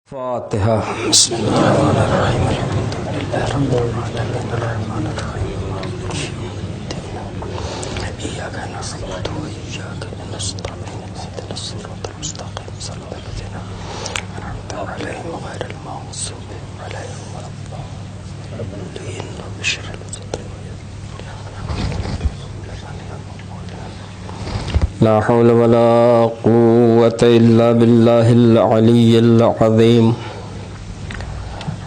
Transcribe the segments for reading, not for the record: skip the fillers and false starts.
فاتحہ بسم اللہ الرحمن الرحیم الحمد للہ رب العالمین الرحمن الرحیم ایاک نعبد و ایاک نستعین اهدنا الصراط المستقیم صراط الذین انعمت علیہم غیر المغضوب علیہم ولا الضالین رب اشرح لي صدری لا حول ولا قوة إلا بالله العلي العظيم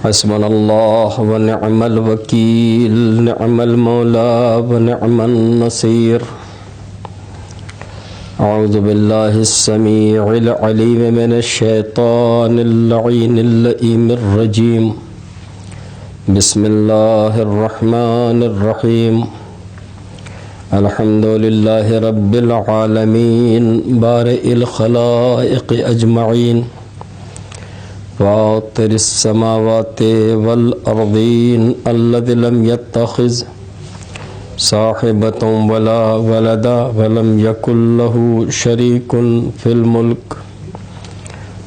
حسبنا الله ونعم الوكيل نعم المولى ونعم النصير أعوذ بالله السميع العليم من الشيطان اللعين اللئيم الرجيم بسم الله الرحمن الرحيم الحمد لله رب العالمين بارئ الخلائق أجمعين فاطر السماوات والأرضين الذي لم يتخذ صاحبة ولا ولدا ولم يكن له شريك في الملك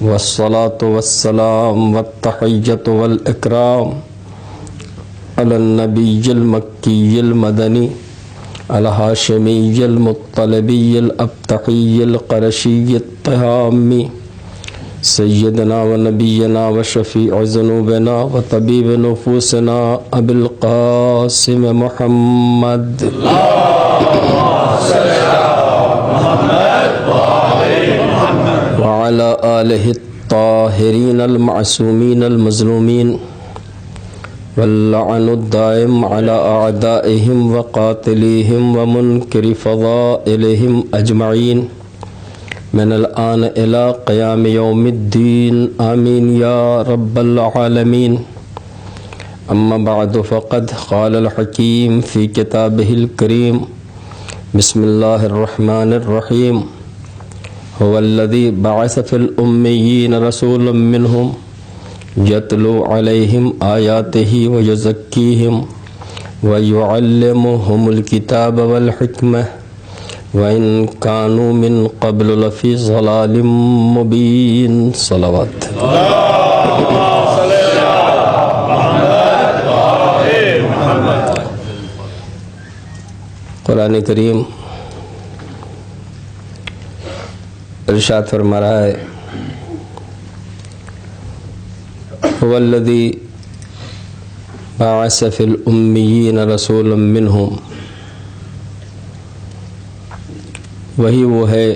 والصلاة والسلام والتحية والإكرام على النبي المكي المدني الهاشمي المطلبي الأبتحي القرشي الطهامي سيدنا ونبينا وشفيع ذنوبنا وطبيب نفوسنا أبي القاسم محمد وعلى آله الطاهرين المعصومين المظلومين واللعن الدائم على أعدائهم وقاتليهم ومنكر فضائلهم أجمعين من الآن إلى قيام يوم الدين آمين يا رب العالمين أما بعد فقد قال الحكيم في كتابه الكريم بسم الله الرحمن الرحيم هو الذي بعث في الأميين رسولا منهم يتلو عليهم آياته ويزكيهم ويعلمهم الكتاب والحكمة وإن كانوا من قبل لفي ضلال مبين صلوات قرآن کریم ارشاد فرما رہا ہے هو الذي بعث في الأميين رسولا منهم وہی وہ ہے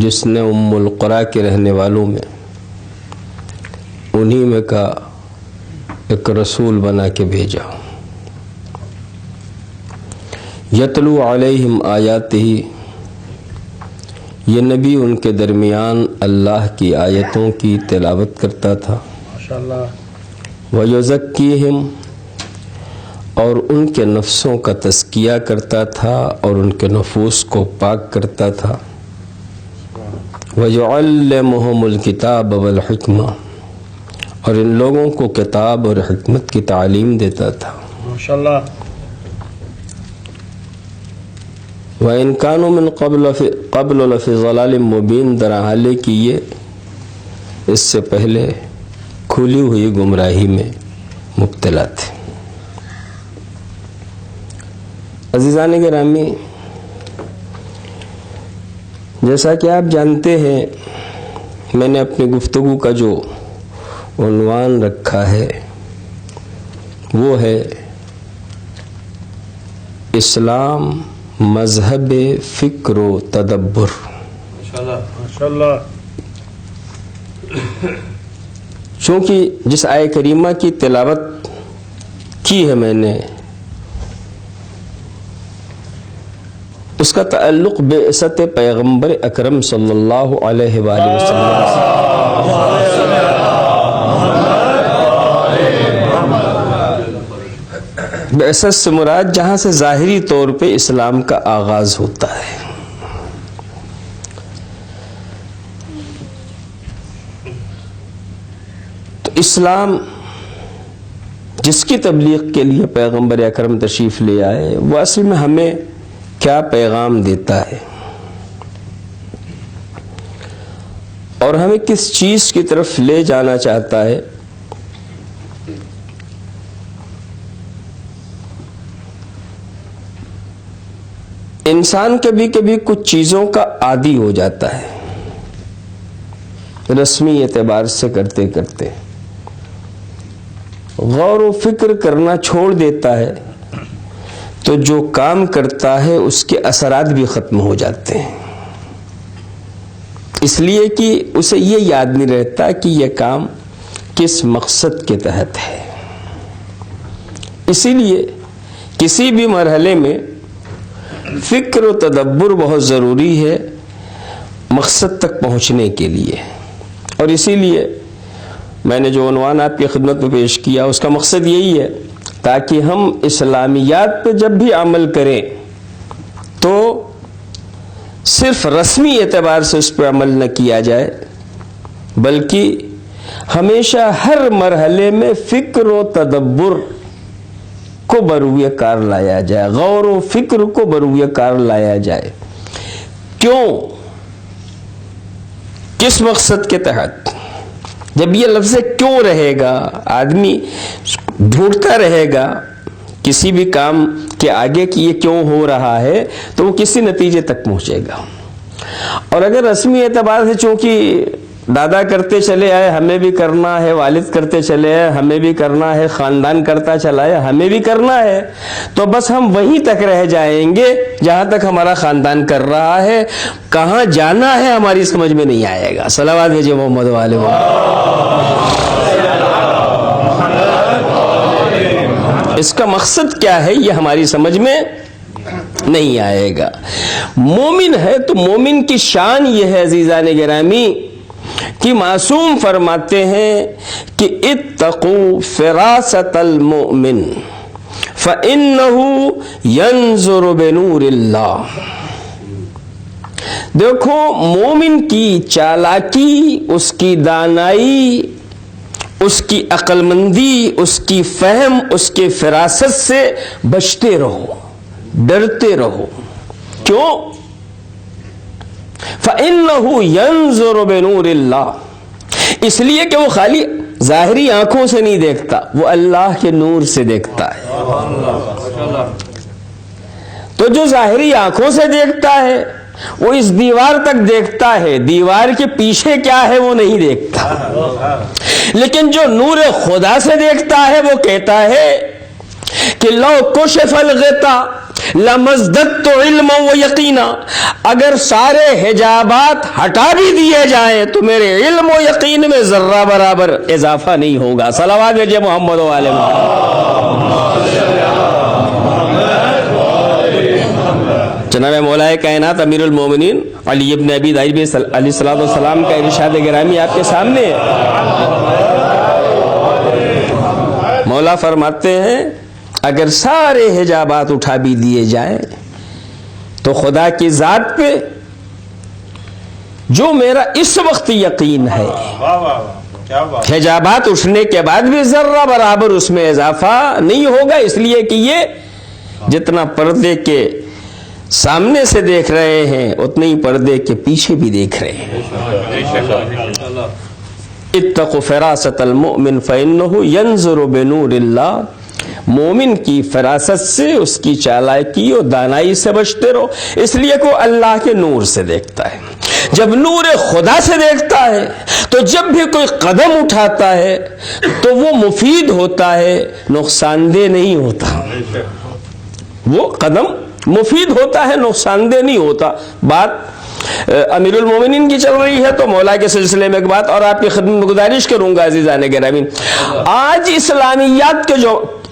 جس نے ام القریٰ کے رہنے والوں میں انہی میں کا ایک رسول بنا کے بھیجا یتلو علیہم آیاتہ یہ نبی ان کے درمیان اللہ کی آیتوں کی تلاوت کرتا تھا وَيُزَكِّيهِمْ اور ان کے نفسوں کا تزکیہ کرتا تھا اور ان کے نفوس کو پاک کرتا تھا وَيُعَلِّمُهُمُ الْكِتَابَ وَالْحِكْمَةَ اور ان لوگوں کو کتاب اور حکمت کی تعلیم دیتا تھا ماشاءاللہ وَإِن كَانُوا مِن قَبْلُ لَفِي ضَلَالٍ مُبِينٍ درحالے کہ یہ اس سے پہلے کھلی ہوئی گمراہی میں مبتلا تھے عزیزان گرامی جیسا کہ آپ جانتے ہیں میں نے اپنی گفتگو کا جو عنوان رکھا ہے وہ ہے اسلام مذہب فکر و تدبر ماشاءاللہ چونکہ جس آیہ کریمہ کی تلاوت کی ہے میں نے اس کا تعلق بعثت پیغمبر اکرم صلی اللہ علیہ وآلہ وسلم بعثت سے مراد جہاں سے ظاہری طور پہ اسلام کا آغاز ہوتا ہے تو اسلام جس کی تبلیغ کے لیے پیغمبر اکرم تشریف لے آئے وہ اصل میں ہمیں کیا پیغام دیتا ہے اور ہمیں کس چیز کی طرف لے جانا چاہتا ہے. انسان کبھی کبھی کچھ چیزوں کا عادی ہو جاتا ہے، رسمی اعتبار سے کرتے کرتے غور و فکر کرنا چھوڑ دیتا ہے تو جو کام کرتا ہے اس کے اثرات بھی ختم ہو جاتے ہیں، اس لیے کہ اسے یہ یاد نہیں رہتا کہ یہ کام کس مقصد کے تحت ہے. اسی لیے کسی بھی مرحلے میں فکر و تدبر بہت ضروری ہے مقصد تک پہنچنے کے لیے. اور اسی لیے میں نے جو عنوان آپ کی خدمت میں پیش کیا اس کا مقصد یہی ہے تاکہ ہم اسلامیات پہ جب بھی عمل کریں تو صرف رسمی اعتبار سے اس پہ عمل نہ کیا جائے، بلکہ ہمیشہ ہر مرحلے میں فکر و تدبر کو بروئے کار لایا جائے، غور و فکر کو بروئے کار لایا جائے. کیوں؟ کس مقصد کے تحت؟ جب یہ لفظ کیوں رہے گا، آدمی ڈھونڈتا رہے گا کسی بھی کام کے آگے کہ یہ کیوں ہو رہا ہے تو وہ کسی نتیجے تک پہنچے گا. اور اگر رسمی اعتبار سے چونکہ دادا کرتے چلے آئے ہمیں بھی کرنا ہے، والد کرتے چلے آئے ہمیں بھی کرنا ہے، خاندان کرتا چلا ہے ہمیں بھی کرنا ہے، تو بس ہم وہیں تک رہ جائیں گے جہاں تک ہمارا خاندان کر رہا ہے. کہاں جانا ہے ہماری سمجھ میں نہیں آئے گا. صلوات بھیجئے محمد والے اس کا مقصد کیا ہے یہ ہماری سمجھ میں نہیں آئے گا. مومن ہے تو مومن کی شان یہ ہے عزیزان گرامی کہ معصوم فرماتے ہیں کہ اتقوا فراست المؤمن فإنه ينظر بنور اللہ. دیکھو مومن کی چالاکی، اس کی دانائی، اس کی عقل مندی، اس کی فہم، اس کے فراست سے بچتے رہو، ڈرتے رہو. کیوں؟ فَإِنَّهُ يَنظُرُ بِنُورِ اللَّهِ، اس لیے کہ وہ خالی ظاہری آنکھوں سے نہیں دیکھتا، وہ اللہ کے نور سے دیکھتا ہے. تو جو ظاہری آنکھوں سے دیکھتا ہے وہ اس دیوار تک دیکھتا ہے، دیوار کے پیچھے کیا ہے وہ نہیں دیکھتا. لیکن جو نور خدا سے دیکھتا ہے وہ کہتا ہے کہ لو کشف الغطا لمزددت علما و یقینا، اگر سارے حجابات ہٹا بھی دیے جائیں تو میرے علم و یقین میں ذرہ برابر اضافہ نہیں ہوگا. صلوات بھیجئے محمد و آل محمد. جناب مولا کائنات امیر المومنین علی ابن ابی طالب علیہ السلام کا ارشاد گرامی آپ کے سامنے ہے. مولا فرماتے ہیں اگر سارے حجابات اٹھا بھی دیے جائیں تو خدا کی ذات پہ جو میرا اس وقت یقین ہے حجابات اٹھنے کے بعد بھی ذرہ برابر اس میں اضافہ نہیں ہوگا. اس لیے کہ یہ جتنا پردے کے سامنے سے دیکھ رہے ہیں اتنے ہی پردے کے پیچھے بھی دیکھ رہے ہیں. اتقوا فراست المؤمن فإنه ينظر بنور اللہ. مومن کی فراست سے، اس کی چالاکی اور دانائی سے بچتے رہو، اس لیے کہ اللہ کے نور سے دیکھتا ہے. جب نور خدا سے دیکھتا ہے تو جب بھی کوئی قدم اٹھاتا ہے تو وہ مفید ہوتا ہے، نقصان دہ نہیں ہوتا. وہ قدم مفید ہوتا ہے، نقصان دہ نہیں ہوتا. بات امیر المومنین کی چل رہی ہے تو مولا کے سلسلے میں ایک بات اور آپ کی خدمت میں گزارش کروں گا عزیزان گرامی. آج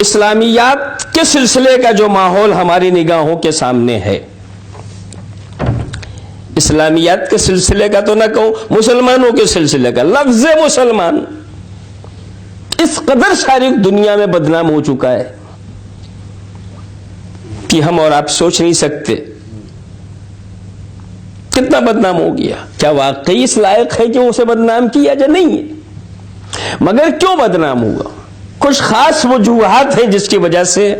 اسلامیات کے سلسلے کا جو ماحول ہماری نگاہوں کے سامنے ہے، اسلامیات کے سلسلے کا تو نہ کہوں، مسلمانوں کے سلسلے کا. لفظ مسلمان اس قدر ساری دنیا میں بدنام ہو چکا ہے کہ ہم اور آپ سوچ نہیں سکتے کتنا بدنام ہو گیا. کیا واقعی اس لائق ہے کہ اسے بدنام کیا جائے؟ نہیں ہے. مگر کیوں بدنام ہوا؟ کچھ خاص وجوہات ہیں جس کی وجہ سے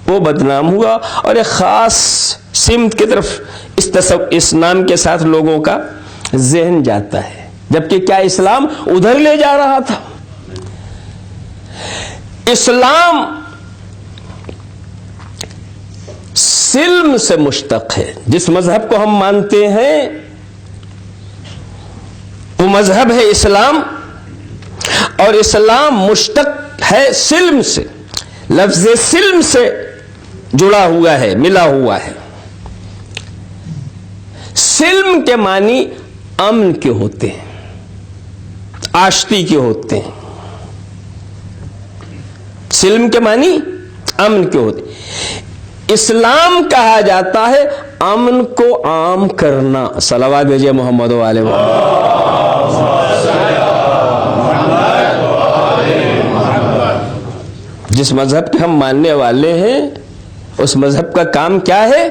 وہ بدنام ہوا، اور ایک خاص سمت کی طرف اس نام کے ساتھ لوگوں کا ذہن جاتا ہے، جبکہ کیا اسلام ادھر لے جا رہا تھا؟ اسلام سلم سے مشتق ہے. جس مذہب کو ہم مانتے ہیں وہ مذہب ہے اسلام، اور اسلام مشتق ہے سلم سے. لفظ سلم سے جڑا ہوا ہے، ملا ہوا ہے. سلم کے معنی امن کے ہوتے ہیں، آشتی کے ہوتے ہیں. سلم کے معنی امن کے ہوتے ہیں. اسلام کہا جاتا ہے امن کو عام کرنا. صلوات بھیجئے محمد و آل محمد. جس مذہب کے ہم ماننے والے ہیں اس مذہب کا کام کیا ہے؟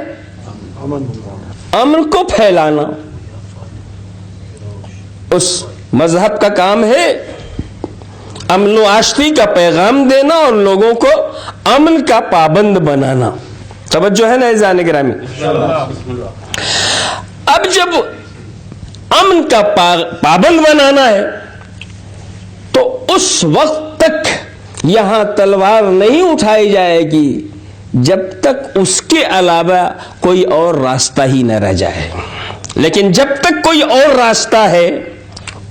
امن کو پھیلانا. اس مذہب کا کام ہے امن و آشتی کا پیغام دینا اور لوگوں کو امن کا پابند بنانا. توجہ ہے نا عزیزان گرامی؟ اب جب امن کا پابند بنانا ہے تو اس وقت تک یہاں تلوار نہیں اٹھائی جائے گی جب تک اس کے علاوہ کوئی اور راستہ ہی نہ رہ جائے. لیکن جب تک کوئی اور راستہ ہے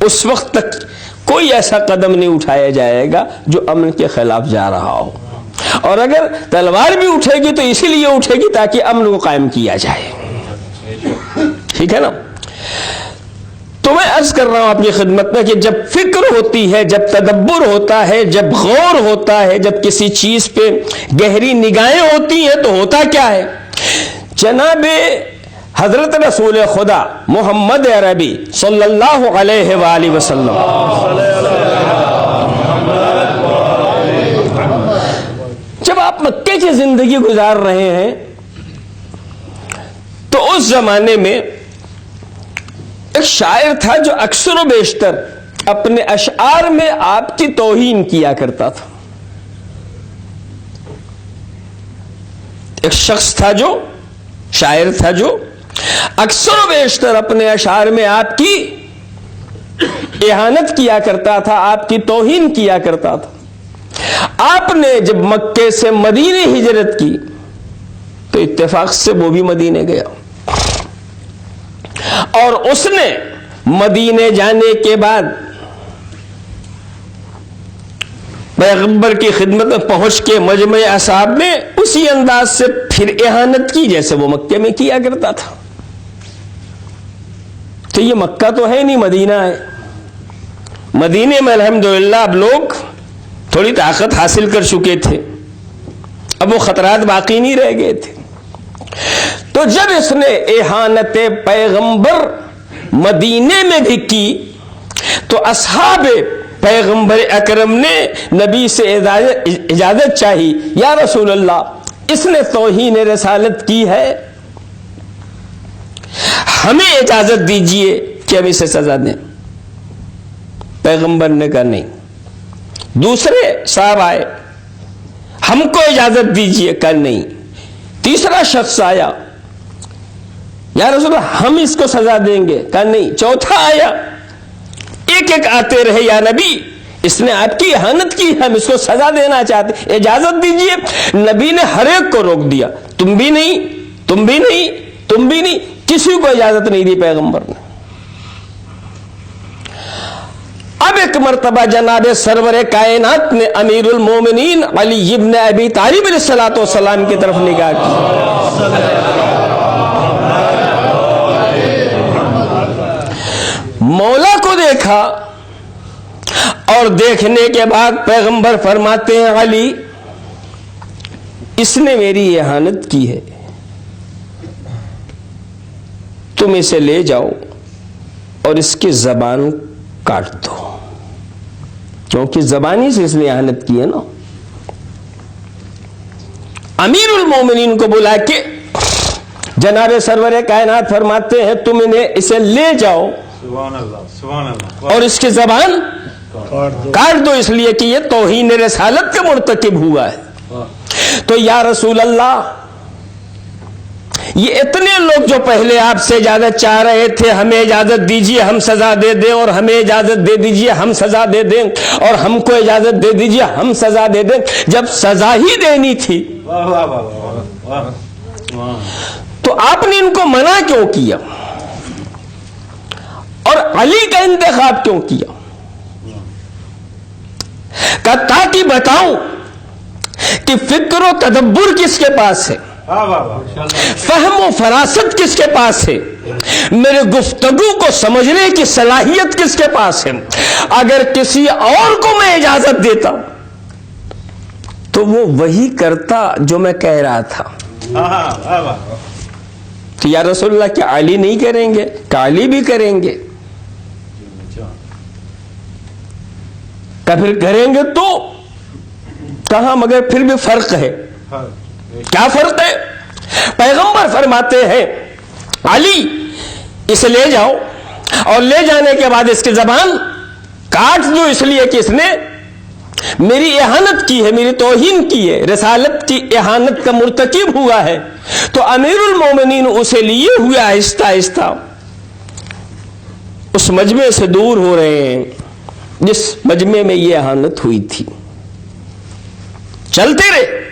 اس وقت تک کوئی ایسا قدم نہیں اٹھایا جائے گا جو امن کے خلاف جا رہا ہو. اور اگر تلوار بھی اٹھے گی تو اسی لیے اٹھے گی تاکہ امن کو قائم کیا جائے. ٹھیک ہے نا؟ تو میں عرض کر رہا ہوں آپ کی خدمت میں کہ جب فکر ہوتی ہے، جب تدبر ہوتا ہے، جب غور ہوتا ہے، جب کسی چیز پہ گہری نگاہیں ہوتی ہیں تو ہوتا کیا ہے؟ جناب حضرت رسول خدا محمد عربی صلی اللہ علیہ وآلہ وسلم جب آپ مکے کی زندگی گزار رہے ہیں تو اس زمانے میں ایک شاعر تھا جو اکثر و بیشتر اپنے اشعار میں آپ کی توہین کیا کرتا تھا. ایک شخص تھا جو شاعر تھا جو اکثر و بیشتر اپنے اشعار میں آپ کی اہانت کیا کرتا تھا، آپ کی توہین کیا کرتا تھا. آپ نے جب مکے سے مدینے ہجرت کی تو اتفاق سے وہ بھی مدینے گیا، اور اس نے مدینے جانے کے بعد پیغمبر کی خدمت میں پہنچ کے مجمع اصحاب میں اسی انداز سے پھر اہانت کی جیسے وہ مکے میں کیا کرتا تھا. تو یہ مکہ تو ہے نہیں، مدینہ ہے. مدینے میں الحمدللہ اب لوگ تھوڑی طاقت حاصل کر چکے تھے، اب وہ خطرات باقی نہیں رہ گئے تھے. تو جب اس نے اہانت پیغمبر مدینے میں بھی کی تو اصحاب پیغمبر اکرم نے نبی سے اجازت چاہی، یا رسول اللہ اس نے توہین رسالت کی ہے، ہمیں اجازت دیجئے کہ ہم اسے سزا دیں. پیغمبر نے کہا نہیں. دوسرے صاحب آئے، ہم کو اجازت دیجئے، کہا نہیں. تیسرا شخص آیا، یا رسول اللہ ہم اس کو سزا دیں گے، کہا نہیں. چوتھا آیا، ایک ایک آتے رہے، یا نبی اس نے آپ کی اہانت کی، ہم اس کو سزا دینا چاہتے، اجازت دیجئے. نبی نے ہر ایک کو روک دیا، تم بھی نہیں، تم بھی نہیں، تم بھی نہیں، کسی کو اجازت نہیں دی پیغمبر نے. اب ایک مرتبہ جناب سرور کائنات نے امیر المومنین علی ابن ابی طالب علیہ الصلوۃ والسلام کی طرف نگاہ کی. مولا کو دیکھا اور دیکھنے کے بعد پیغمبر فرماتے ہیں علی اس نے میری اہانت کی ہے، تم اسے لے جاؤ اور اس کی زبان کاٹ دو، کیونکہ زبانی سے اس نے اہانت کی ہے نا. امیر المومنین کو بلا کے جناب سرور کائنات فرماتے ہیں تم انہیں اسے لے جاؤ اور اس کی زبان کاٹ دو، اس لیے کہ یہ توہین رسالت کا مرتکب ہوا ہے. تو یا رسول اللہ یہ اتنے لوگ جو پہلے آپ سے اجازت چاہ رہے تھے، ہمیں اجازت دیجیے ہم سزا دے دیں، اور ہمیں اجازت دے دیجیے ہم سزا دے دیں، اور ہم کو اجازت دے دیجیے ہم سزا دے دیں، جب سزا ہی دینی تھی تو آپ نے ان کو منع کیوں کیا اور علی کا انتخاب کیوں کیا؟ تاکہ بتاؤں کہ فکر و تدبر کس کے پاس ہے، فہم و فراست کس کے پاس ہے، میرے گفتگو کو سمجھنے کی صلاحیت کس کے پاس ہے۔ اگر کسی اور کو میں اجازت دیتا تو وہ وہی کرتا جو میں کہہ رہا تھا۔ کہ یا رسول اللہ کیا علی نہیں کریں گے؟ کہ علی بھی کریں گے؟ کہ پھر کریں گے تو کہاں؟ مگر پھر بھی فرق ہے۔ کیا فرق ہے؟ پیغمبر فرماتے ہیں علی اسے لے جاؤ، اور لے جانے کے بعد اس کی زبان کاٹ دو، اس لیے کہ اس نے میری اہانت کی ہے، میری توہین کی ہے، رسالت کی اہانت کا مرتکب ہوا ہے۔ تو امیر المومنین اسے لیے ہوئے آہستہ آہستہ اس مجمع سے دور ہو رہے ہیں جس مجمع میں یہ اہانت ہوئی تھی۔ چلتے رہے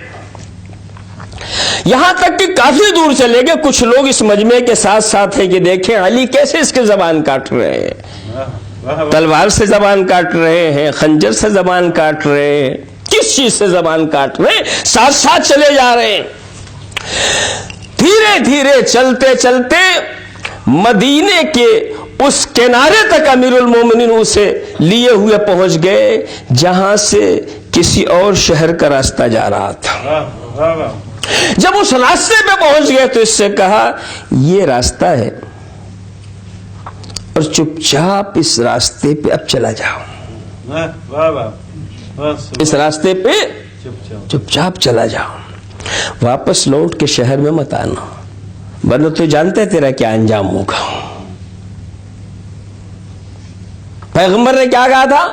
یہاں تک کہ کافی دور چلے گئے۔ کچھ لوگ اس مجمع کے ساتھ ساتھ ہیں کہ دیکھیں علی کیسے اس کی زبان کاٹ رہے ہیں، تلوار سے زبان کاٹ رہے ہیں، خنجر سے زبان کاٹ رہے ہیں، کس چیز سے زبان کاٹ رہے ہیں، ساتھ ساتھ چلے جا رہے ہیں۔ دھیرے دھیرے چلتے چلتے مدینے کے اس کنارے تک امیر المومنین اسے لیے ہوئے پہنچ گئے جہاں سے کسی اور شہر کا راستہ جا رہا تھا۔ جب اس راستے پہ پہنچ گئے تو اس سے کہا یہ راستہ ہے اور چپ چاپ اس راستے پہ اب چلا جاؤ، اس راستے پہ چپ چاپ چلا جاؤ، واپس لوٹ کے شہر میں مت آنا، ورنہ تو جانتے تیرا کیا انجام ہوگا۔ پیغمبر نے کیا کہا تھا؟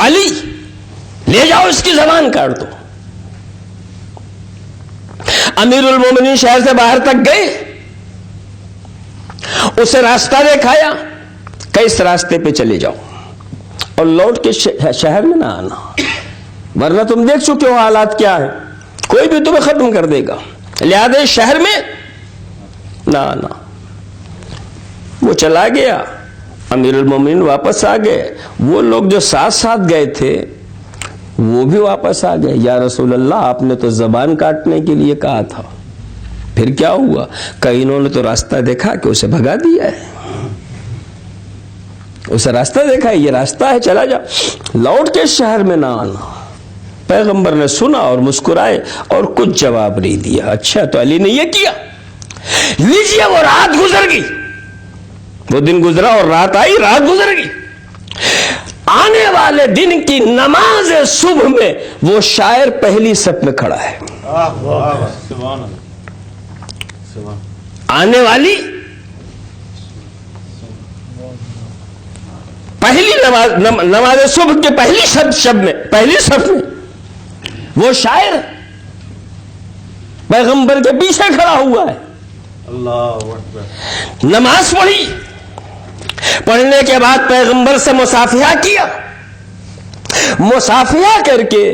علی لے جاؤ اس کی زبان کاٹ دو۔ امیر المومنین شہر سے باہر تک گئے، اسے راستہ دکھایا کہ اس راستے پہ چلے جاؤ اور لوٹ کے شہر میں نہ آنا، ورنہ تم دیکھ چکے ہو حالات کیا ہے، کوئی بھی تمہیں ختم کر دے گا، لہذا شہر میں نہ آنا۔ وہ چلا گیا، امیر المومنین واپس آ گئے، وہ لوگ جو ساتھ ساتھ گئے تھے وہ بھی واپس آ گئے۔ یا رسول اللہ آپ نے تو زبان کاٹنے کے لیے کہا تھا، پھر کیا ہوا؟ کہ انہوں نے تو راستہ دیکھا کہ اسے بھگا دیا ہے، اسے راستہ دیکھا ہے، یہ راستہ ہے چلا جا، لوٹ کے شہر میں نہ آنا۔ پیغمبر نے سنا اور مسکرائے اور کچھ جواب نہیں دیا۔ اچھا تو علی نے یہ کیا، لیجیے وہ رات گزر گئی، وہ دن گزرا اور رات آئی، رات گزر گئی۔ آنے والے دن کی نماز صبح میں وہ شاعر پہلی صف میں کھڑا ہے۔ آنے والی پہلی نماز صبح کے پہلی صف میں وہ شاعر پیغمبر کے پیچھے کھڑا ہوا ہے۔ اللہ اکبر۔ نماز پڑھی، پڑھنے کے بعد پیغمبر سے مصافحہ کیا، مصافحہ کر کے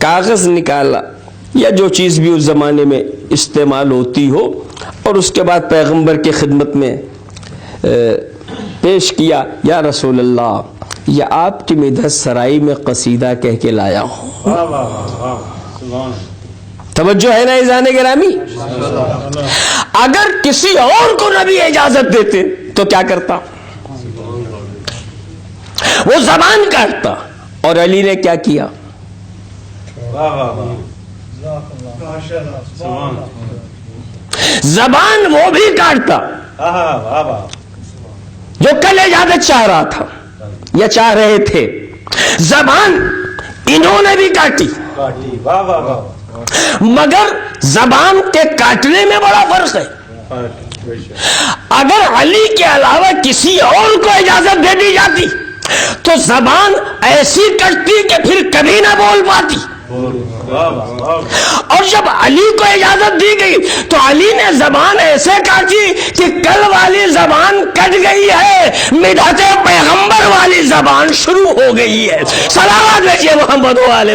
کاغذ نکالا یا جو چیز بھی اس زمانے میں استعمال ہوتی ہو، اور اس کے بعد پیغمبر کی خدمت میں پیش کیا، یا رسول اللہ یہ آپ کی مدحت سرائی میں قصیدہ کہہ کے لایا ہوں۔ توجہ ہے نا ایزان گرامی؟ اگر کسی اور کو نبی اجازت دیتے تو کیا کرتا؟ وہ زبان کاٹتا، اور علی نے کیا کیا؟ زبان وہ بھی کاٹتا جو کل اجازت چاہ رہا تھا یا چاہ رہے تھے، زبان انہوں نے بھی کاٹی، مگر زبان کے کاٹنے میں بڑا فرق ہے۔ اگر علی کے علاوہ کسی اور کو اجازت دے دی جاتی تو زبان ایسی کٹتی کہ پھر کبھی نہ بول پاتی۔ اور جب علی کو اجازت دی گئی تو علی نے زبان ایسے کاٹی کہ کل والی زبان کٹ گئی ہے، مدحت پیغمبر والی زبان شروع ہو گئی ہے. صلوات بھیجیے محمد والے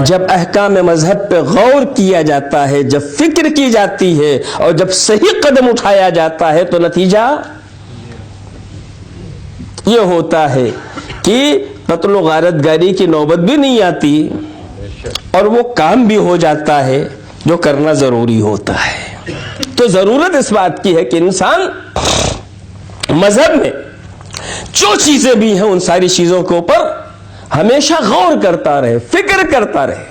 جب احکام مذہب پہ غور کیا جاتا ہے، جب فکر کی جاتی ہے اور جب صحیح قدم اٹھایا جاتا ہے تو نتیجہ یہ ہوتا ہے کہ قتل و غارت گاری کی نوبت بھی نہیں آتی اور وہ کام بھی ہو جاتا ہے جو کرنا ضروری ہوتا ہے. تو ضرورت اس بات کی ہے کہ انسان مذہب میں جو چیزیں بھی ہیں ان ساری چیزوں کے اوپر ہمیشہ غور کرتا رہے، فکر کرتا رہے.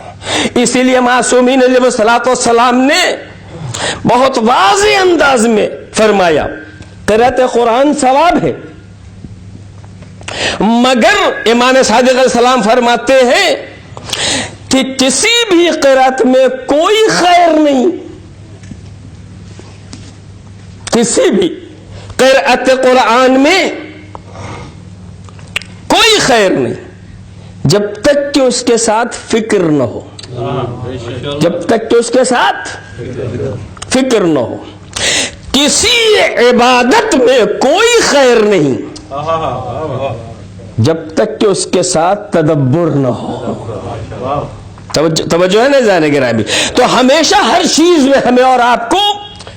اسی لیے معصومین علیہ الصلوۃ والسلام نے بہت واضح انداز میں فرمایا قرأت قرآن ثواب ہے، مگر امام صادق علیہ السلام فرماتے ہیں کہ کسی بھی قرأت میں کوئی خیر نہیں، کسی بھی قرأت قرآن میں کوئی خیر نہیں جب تک کہ اس کے ساتھ فکر نہ ہو، جب تک کہ اس کے ساتھ فکر نہ ہو. کسی عبادت میں کوئی خیر نہیں جب تک کہ اس کے ساتھ تدبر نہ ہو. توجہ ہے نا جانے گرامی؟ تو ہمیشہ ہر چیز میں ہمیں اور آپ کو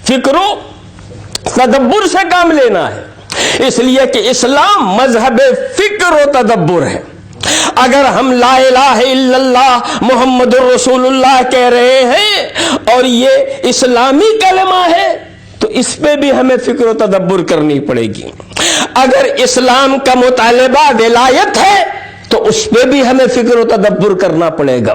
فکر و تدبر سے کام لینا ہے. اس لیے کہ اسلام مذہب فکر و تدبر ہے. اگر ہم لا الہ الا اللہ محمد الرسول اللہ کہہ رہے ہیں اور یہ اسلامی کلمہ ہے تو اس پہ بھی ہمیں فکر و تدبر کرنی پڑے گی. اگر اسلام کا مطالبہ ولایت ہے تو اس پہ بھی ہمیں فکر و تدبر کرنا پڑے گا.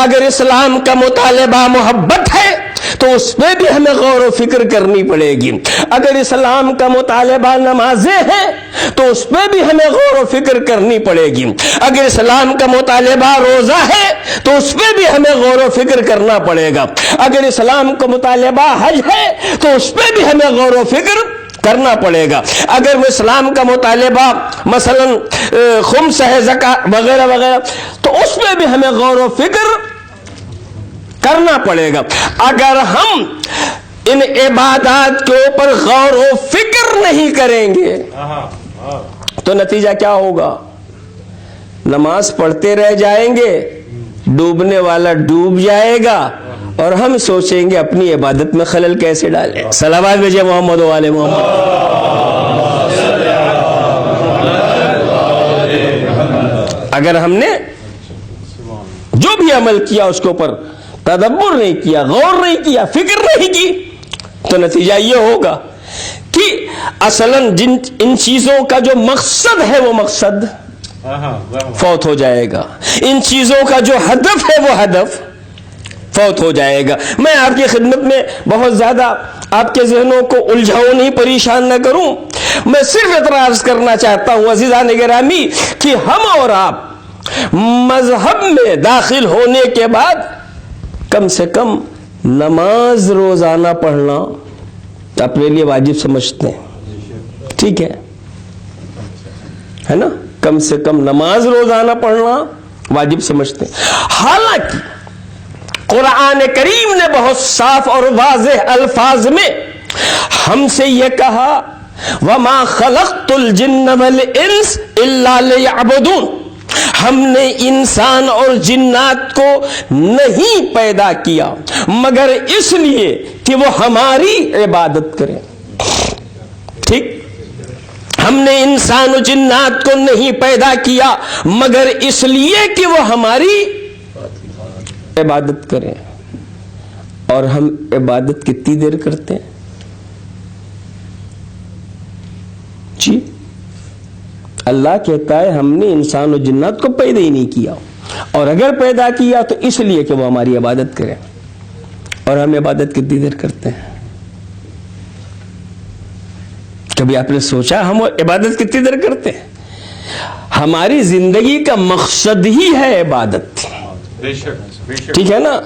اگر اسلام کا مطالبہ محبت ہے تو اس پہ بھی ہمیں غور و فکر کرنی پڑے گی. اگر اسلام کا مطالبہ نمازیں ہیں تو اس پہ بھی ہمیں غور و فکر کرنی پڑے گی. اگر اسلام کا مطالبہ روزہ ہے تو اس پہ بھی ہمیں غور و فکر کرنا پڑے گا. اگر اسلام کا مطالبہ حج ہے تو اس پہ بھی ہمیں غور و فکر کرنا پڑے گا. اگر وہ اسلام کا مطالبہ مثلا خمس ہے، زکات وغیرہ وغیرہ تو اس پہ بھی ہمیں غور و فکر کرنا پڑے گا. اگر ہم ان عبادات کے اوپر غور و فکر نہیں کریں گے تو نتیجہ کیا ہوگا؟ نماز پڑھتے رہ جائیں گے، ڈوبنے والا ڈوب جائے گا اور ہم سوچیں گے اپنی عبادت میں خلل کیسے ڈالیں. صلوات بھیجیے محمد و آل محمد. اگر ہم نے جو بھی عمل کیا اس کے اوپر تدبر نہیں کیا، غور نہیں کیا، فکر نہیں کی تو نتیجہ یہ ہوگا کہ اصلاً ان چیزوں کا جو مقصد ہے وہ مقصد فوت ہو جائے گا. ان چیزوں کا جو ہدف ہے وہ ہدف فوت ہو جائے گا. میں آپ کی خدمت میں بہت زیادہ آپ کے ذہنوں کو الجھاؤں نہیں، پریشان نہ کروں. میں صرف اعتراض کرنا چاہتا ہوں عزیزان گرامی کہ ہم اور آپ مذہب میں داخل ہونے کے بعد کم سے کم نماز روزانہ پڑھنا اپنے لیے واجب سمجھتے ہیں. ٹھیک ہے نا؟ کم سے کم نماز روزانہ پڑھنا واجب سمجھتے ہیں. حالانکہ قرآن کریم نے بہت صاف اور واضح الفاظ میں ہم سے یہ کہا وَمَا خَلَقْتُ الْجِنَّ وَالْإِنسَ إِلَّا لِيَعْبُدُونَ. ہم نے انسان اور جنات کو نہیں پیدا کیا مگر اس لیے کہ وہ ہماری عبادت کریں. ٹھیک؟ ہم نے انسان و جنات کو نہیں پیدا کیا مگر اس لیے کہ وہ ہماری عبادت کریں. اور ہم عبادت کتنی دیر کرتے ہیں؟ جی اللہ کہتا ہے ہم نے انسان و جنات کو پیدا ہی نہیں کیا اور اگر پیدا کیا تو اس لیے کہ وہ ہماری عبادت کریں. اور ہم عبادت کتنی دیر کرتے ہیں؟ کبھی آپ نے سوچا ہم عبادت کتنی دیر کرتے ہیں؟ ہماری زندگی کا مقصد ہی ہے عبادت. ٹھیک ہے نا؟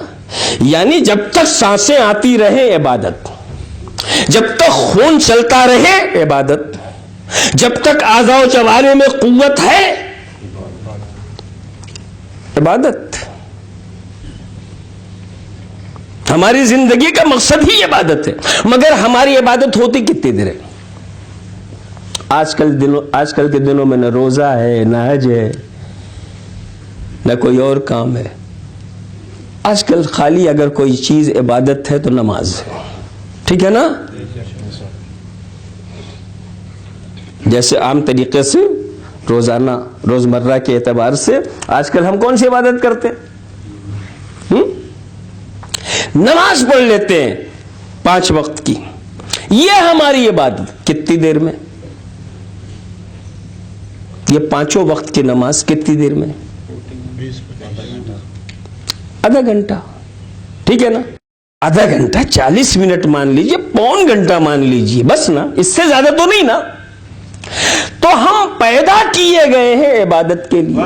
یعنی جب تک سانسیں آتی رہے عبادت، جب تک خون چلتا رہے عبادت، جب تک اعضاء و جوارح میں قوت ہے، عبادت. ہماری زندگی کا مقصد ہی عبادت ہے، مگر ہماری عبادت ہوتی کتنی دیر ہے؟ آج کل کے دنوں میں نہ روزہ ہے، نہ حج ہے، نہ کوئی اور کام ہے. آج کل خالی اگر کوئی چیز عبادت ہے تو نماز ہے. ٹھیک ہے نا؟ جیسے عام طریقے سے روزانہ روزمرہ کے اعتبار سے آج کل ہم کون سی عبادت کرتے ہیں؟ نماز پڑھ لیتے ہیں 5 وقت کی. یہ ہماری عبادت کتنی دیر میں؟ یہ 5 وقت کی نماز کتنی دیر میں؟ آدھا گھنٹہ. ٹھیک ہے نا؟ آدھا گھنٹہ 40 منٹ مان لیجئے، پون گھنٹہ مان لیجئے، بس نا، اس سے زیادہ تو نہیں نا. تو ہم پیدا کیے گئے ہیں عبادت کے لیے.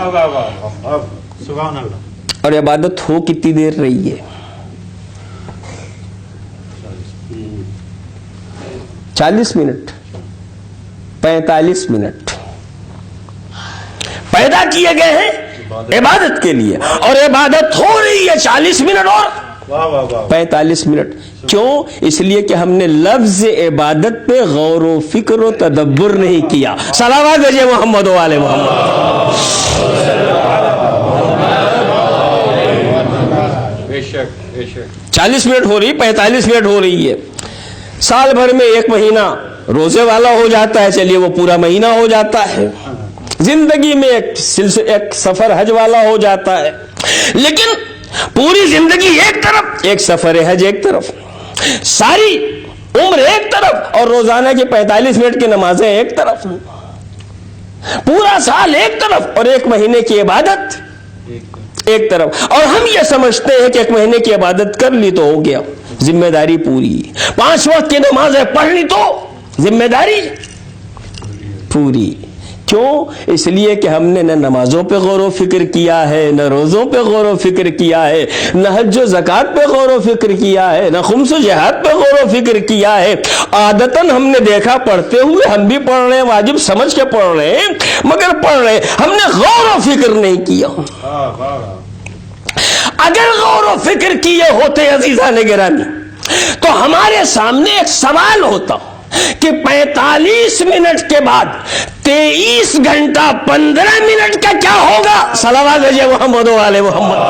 سبحان اللہ. اور عبادت ہو کتنی دیر رہی ہے؟ 40 منٹ، 45 منٹ. پیدا کیے گئے ہیں عبادت کے لیے، اور عبادت ہو رہی ہے 40 منٹ اور 45 منٹ. کیوں؟ اس لیے کہ ہم نے لفظ عبادت پہ غور و فکر و تدبر نہیں کیا. صلوات بھیجئے محمد و آل محمد. بے شک 40 منٹ ہو رہی، 45 منٹ ہو رہی ہے. سال بھر میں 1 مہینہ روزے والا ہو جاتا ہے، چلیے وہ پورا مہینہ ہو جاتا ہے. زندگی میں ایک سفر حج والا ہو جاتا ہے. لیکن پوری زندگی ایک طرف، ایک سفر حج ایک طرف، ساری عمر ایک طرف، اور روزانہ کی 45 منٹ کی نمازیں ایک طرف، پورا سال ایک طرف، اور 1 مہینے کی عبادت ایک طرف. اور ہم یہ سمجھتے ہیں کہ 1 مہینے کی عبادت کر لی تو ہو گیا، ذمہ داری پوری. 5 وقت کی نمازیں پڑھ لی تو ذمہ داری پوری. کیوں؟ اس لیے کہ ہم نے نہ نمازوں پہ غور و فکر کیا ہے، نہ روزوں پہ غور و فکر کیا ہے، نہ حج و زکوٰۃ پہ غور و فکر کیا ہے، نہ خمس و جہاد پہ غور و فکر کیا ہے. عادتاً ہم نے دیکھا پڑھتے ہوئے، ہم بھی پڑھ رہے ہیں، واجب سمجھ کے پڑھ رہے ہیں، مگر پڑھ رہے ہیں، ہم نے غور و فکر نہیں کیا. اگر غور و فکر کیے ہوتے عزیزان گرامی تو ہمارے سامنے ایک سوال ہوتا کہ 45 منٹ کے بعد 23 گھنٹہ 15 منٹ کا کیا ہوگا؟ صلوات بھیجئے محمد و آل محمد.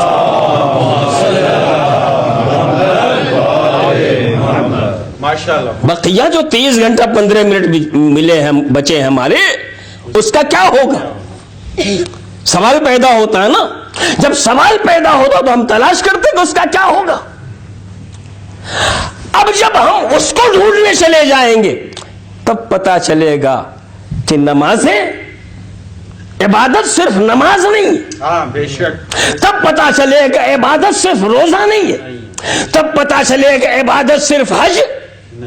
ماشاءاللہ. بقیہ جو 30 گھنٹہ 15 منٹ ملے ہیں، بچے ہمارے، اس کا کیا ہوگا؟ سوال پیدا ہوتا ہے نا. جب سوال پیدا ہوتا تو ہم تلاش کرتے کہ اس کا کیا ہوگا. اب جب ہم اس کو ڈھونڈنے چلے جائیں گے تب پتا چلے گا کہ نمازیں، عبادت صرف نماز نہیں. ہاں بے شک. تب پتا چلے گا عبادت صرف روزہ نہیں ہے. تب پتا چلے گا عبادت صرف حج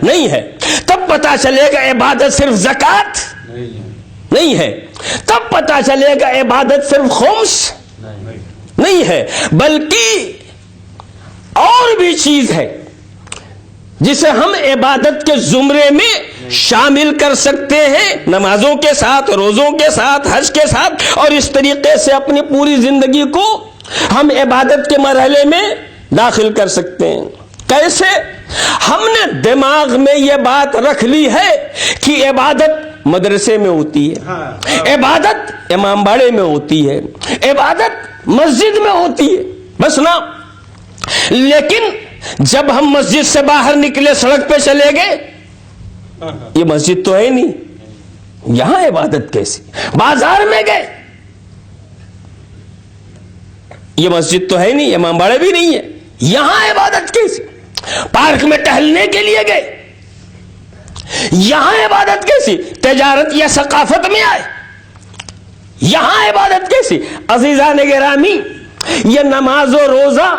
نہیں ہے. تب پتا چلے گا عبادت صرف زکوٰۃ نہیں ہے. تب پتا چلے گا عبادت صرف خمس نہیں ہے، بلکہ اور بھی چیز ہے جسے ہم عبادت کے زمرے میں شامل کر سکتے ہیں، نمازوں کے ساتھ، روزوں کے ساتھ، حج کے ساتھ. اور اس طریقے سے اپنی پوری زندگی کو ہم عبادت کے مرحلے میں داخل کر سکتے ہیں. کیسے؟ ہم نے دماغ میں یہ بات رکھ لی ہے کہ عبادت مدرسے میں ہوتی ہے، عبادت امام باڑے میں ہوتی ہے، عبادت مسجد میں ہوتی ہے، بس نا. لیکن جب ہم مسجد سے باہر نکلے، سڑک پہ چلے گئے، یہ مسجد تو ہے نہیں، یہاں عبادت کیسی؟ بازار میں گئے، یہ مسجد تو ہے نہیں، امام باڑے بھی نہیں ہے، یہاں عبادت کیسی؟ پارک میں ٹہلنے کے لیے گئے، یہاں عبادت کیسی؟ تجارت یا ثقافت میں آئے، یہاں عبادت کیسی؟ عزیزان گرامی، یہ نماز و روزہ،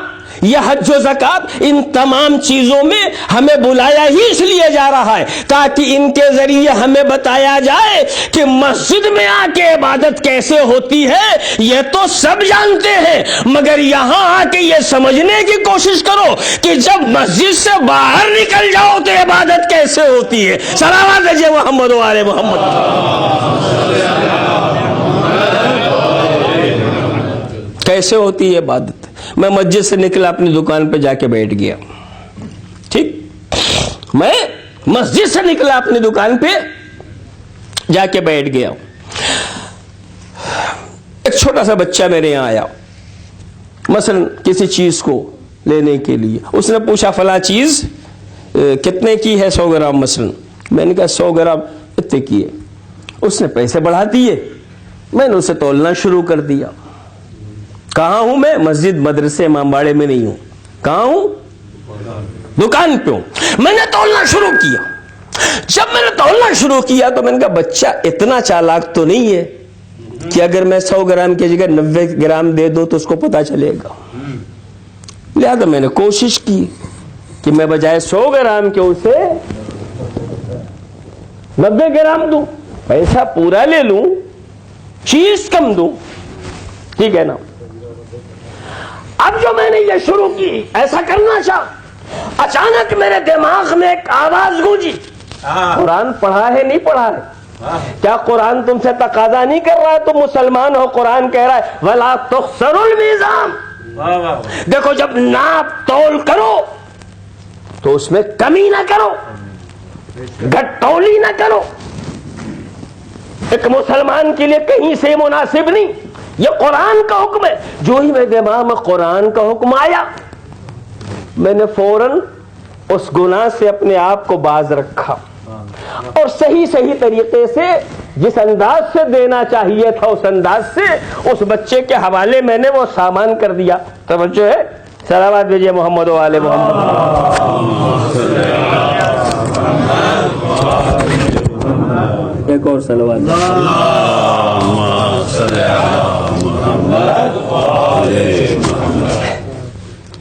یہ حج و زکات ان تمام چیزوں میں ہمیں بلایا ہی اس لیے جا رہا ہے تاکہ ان کے ذریعے ہمیں بتایا جائے کہ مسجد میں آ کے عبادت کیسے ہوتی ہے یہ تو سب جانتے ہیں، مگر یہاں آ کے یہ سمجھنے کی کوشش کرو کہ جب مسجد سے باہر نکل جاؤ تو عبادت کیسے ہوتی ہے۔ صلوات ہے محمد و آل محمد۔ کیسے ہوتی ہے عبادت؟ میں مسجد سے نکلا، اپنی دکان پہ جا کے بیٹھ گیا، ٹھیک، میں مسجد سے نکلا، اپنی دکان پہ جا کے بیٹھ گیا۔ ایک چھوٹا سا بچہ میرے یہاں آیا، مثلا کسی چیز کو لینے کے لیے، اس نے پوچھا فلاں چیز کتنے کی ہے؟ 100 گرام مثلا۔ میں نے کہا 100 گرام اتنے کی ہے۔ اس نے پیسے بڑھا دیے، میں نے اسے تولنا شروع کر دیا۔ کہاں ہوں میں؟ مسجد مدرسے امام باڑے میں نہیں ہوں، کہاں ہوں؟ دکان پہ ہوں۔ میں نے تولنا شروع کیا۔ جب میں نے تولنا شروع کیا تو میں نے کہا بچہ اتنا چالاک تو نہیں ہے کہ اگر میں 100 گرام کی جگہ 90 گرام دے دوں تو اس کو پتا چلے گا۔ لہذا میں نے کوشش کی کہ میں بجائے 100 گرام کے اسے 90 گرام دوں، پیسہ پورا لے لوں، چیز کم دوں، ٹھیک ہے نا؟ اب جو میں نے یہ شروع کی ایسا کرنا چاہ، اچانک میرے دماغ میں ایک آواز گونجی، قرآن پڑھا ہے نہیں پڑھا ہے؟ کیا قرآن تم سے تقاضا نہیں کر رہا ہے؟ تم مسلمان ہو، قرآن کہہ رہا ہے وَلَا تُخْسَرُ الْمِيزَانَ، دیکھو جب ناپ تول کرو تو اس میں کمی نہ کرو، گٹولی نہ کرو۔ ایک مسلمان کے لیے کہیں سے مناسب نہیں، یہ قرآن کا حکم ہے۔ جو ہی میرے دماغ میں قرآن کا حکم آیا میں نے فوراً اس گناہ سے اپنے آپ کو باز رکھا اور صحیح طریقے سے جس انداز سے دینا چاہیے تھا اس انداز سے اس بچے کے حوالے میں نے وہ سامان کر دیا۔ توجہ ہے؟ صلوات بھیجیے محمد و آل محمد۔ ایک اور صلوات۔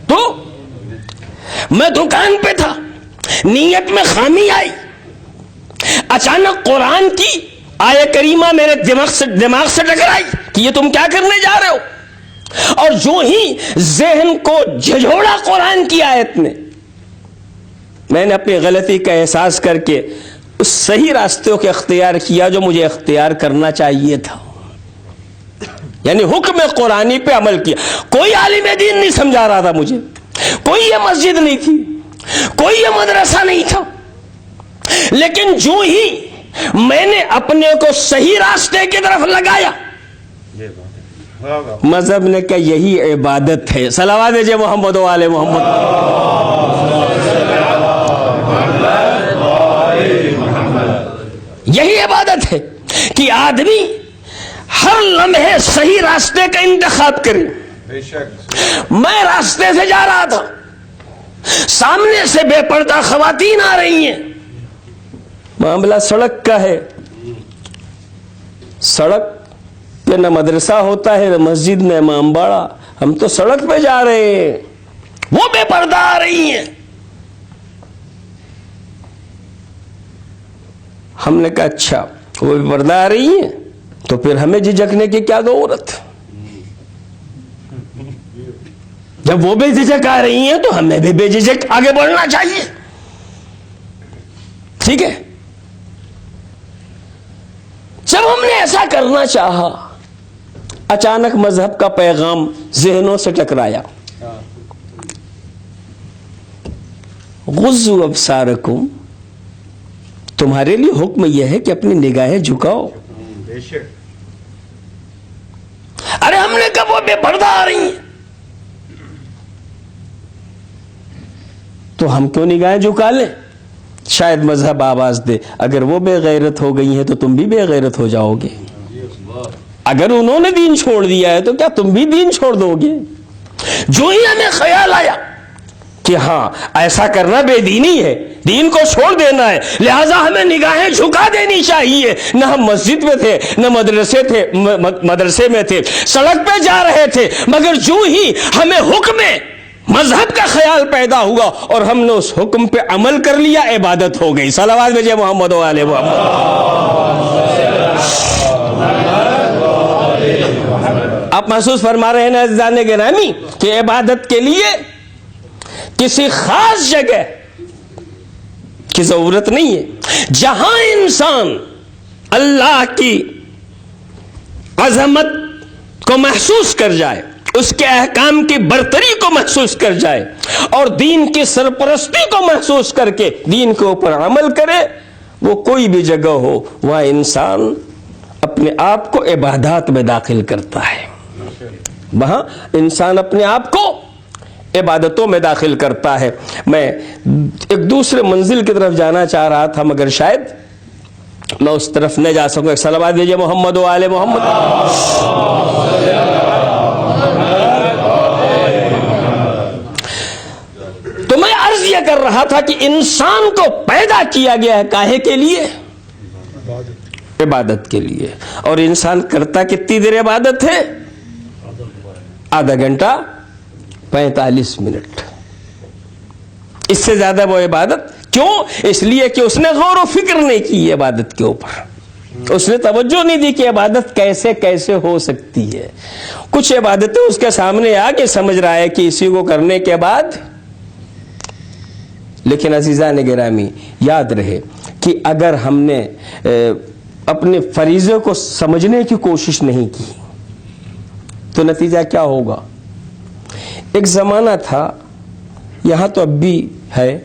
تو میں دکان پہ تھا، نیت میں خامی آئی، اچانک قرآن کی آیہ کریمہ میرے دماغ سے ٹکرائی کہ یہ تم کیا کرنے جا رہے ہو، اور جو ہی ذہن کو جھجھوڑا قرآن کی آیت نے، میں نے اپنی غلطی کا احساس کر کے اس صحیح راستے کو اختیار کیا جو مجھے اختیار کرنا چاہیے تھا، یعنی حکم قرآنی پہ عمل کیا۔ کوئی عالم دین نہیں سمجھا رہا تھا مجھے، کوئی یہ مسجد نہیں تھی، کوئی یہ مدرسہ نہیں تھا، لیکن جو ہی میں نے اپنے کو صحیح راستے کی طرف لگایا، مذہب نے کہا یہی عبادت ہے۔ صلوات ہے محمد و آل محمد۔ یہی عبادت ہے کہ آدمی ہر لمحے صحیح راستے کا انتخاب کرے۔ میں راستے سے جا رہا تھا، سامنے سے بے پردہ خواتین آ رہی ہیں، معاملہ سڑک کا ہے، سڑک پہ نہ مدرسہ ہوتا ہے نہ مسجد نہ امام باڑہ، ہم تو سڑک پہ جا رہے ہیں، وہ بے پردہ آ رہی ہیں۔ ہم نے کہا اچھا وہ بے پردہ آ رہی ہیں تو پھر ہمیں جھجکنے کی کیا ضرورت؟ جب وہ بے جھجک آ رہی ہیں تو ہمیں بھی بے جھجک آگے بڑھنا چاہیے، ٹھیک ہے؟ جب ہم نے ایسا کرنا چاہا، اچانک مذہب کا پیغام ذہنوں سے ٹکرایا، غضوا ابصارکم، تمہارے لیے حکم یہ ہے کہ اپنی نگاہیں جھکاؤ۔ ارے ہم نے کہا وہ بے پردہ آ رہی ہیں تو ہم کیوں نگاہیں جھکا لیں؟ شاید مذہب آواز دے اگر وہ بے غیرت ہو گئی ہیں تو تم بھی بے غیرت ہو جاؤ گے، اگر انہوں نے دین چھوڑ دیا ہے تو کیا تم بھی دین چھوڑ دو گے؟ جو ہی ہمیں خیال آیا کہ ہاں ایسا کرنا بے دینی ہے، دین کو چھوڑ دینا ہے، لہذا ہمیں نگاہیں جھکا دینی چاہیے، نہ ہم مسجد میں تھے نہ مدرسے میں تھے، سڑک پہ جا رہے تھے، مگر جو ہی ہمیں حکم مذہب کا خیال پیدا ہوا اور ہم نے اس حکم پہ عمل کر لیا، عبادت ہو گئی. صلوات بھیجئے محمد و آل محمد. آپ محسوس فرما رہے ہیں عزیزان گرامی کہ عبادت کے لیے کسی خاص جگہ کی ضرورت نہیں ہے. جہاں انسان اللہ کی عظمت کو محسوس کر جائے، اس کے احکام کی برتری کو محسوس کر جائے اور دین کی سرپرستی کو محسوس کر کے دین کے اوپر عمل کرے، وہ کوئی بھی جگہ ہو، وہاں انسان اپنے آپ کو عبادات میں داخل کرتا ہے. وہاں انسان اپنے آپ کو عبادتوں میں داخل کرتا ہے. میں ایک دوسرے منزل کی طرف جانا چاہ رہا تھا مگر شاید میں اس طرف نہ جا سکوں. ایک صلوات دیجیے محمد و آل محمد. تو میں عرض یہ کر رہا تھا کہ انسان کو پیدا کیا گیا ہے کاہے کے لیے؟ عبادت کے لیے. اور انسان کرتا کتنی دیر عبادت ہے؟ آدھا گھنٹہ 45 منٹ. اس سے زیادہ وہ عبادت کیوں؟ اس لیے کہ اس نے غور و فکر نہیں کی عبادت کے اوپر. اس نے توجہ نہیں دی کہ عبادت کیسے کیسے ہو سکتی ہے. کچھ عبادتیں اس کے سامنے آ کے سمجھ رہا ہے کہ اسی کو کرنے کے بعد. لیکن عزیزان گرامی یاد رہے کہ اگر ہم نے اپنے فریضے کو سمجھنے کی کوشش نہیں کی تو نتیجہ کیا ہوگا؟ ایک زمانہ تھا، یہاں تو اب بھی ہے،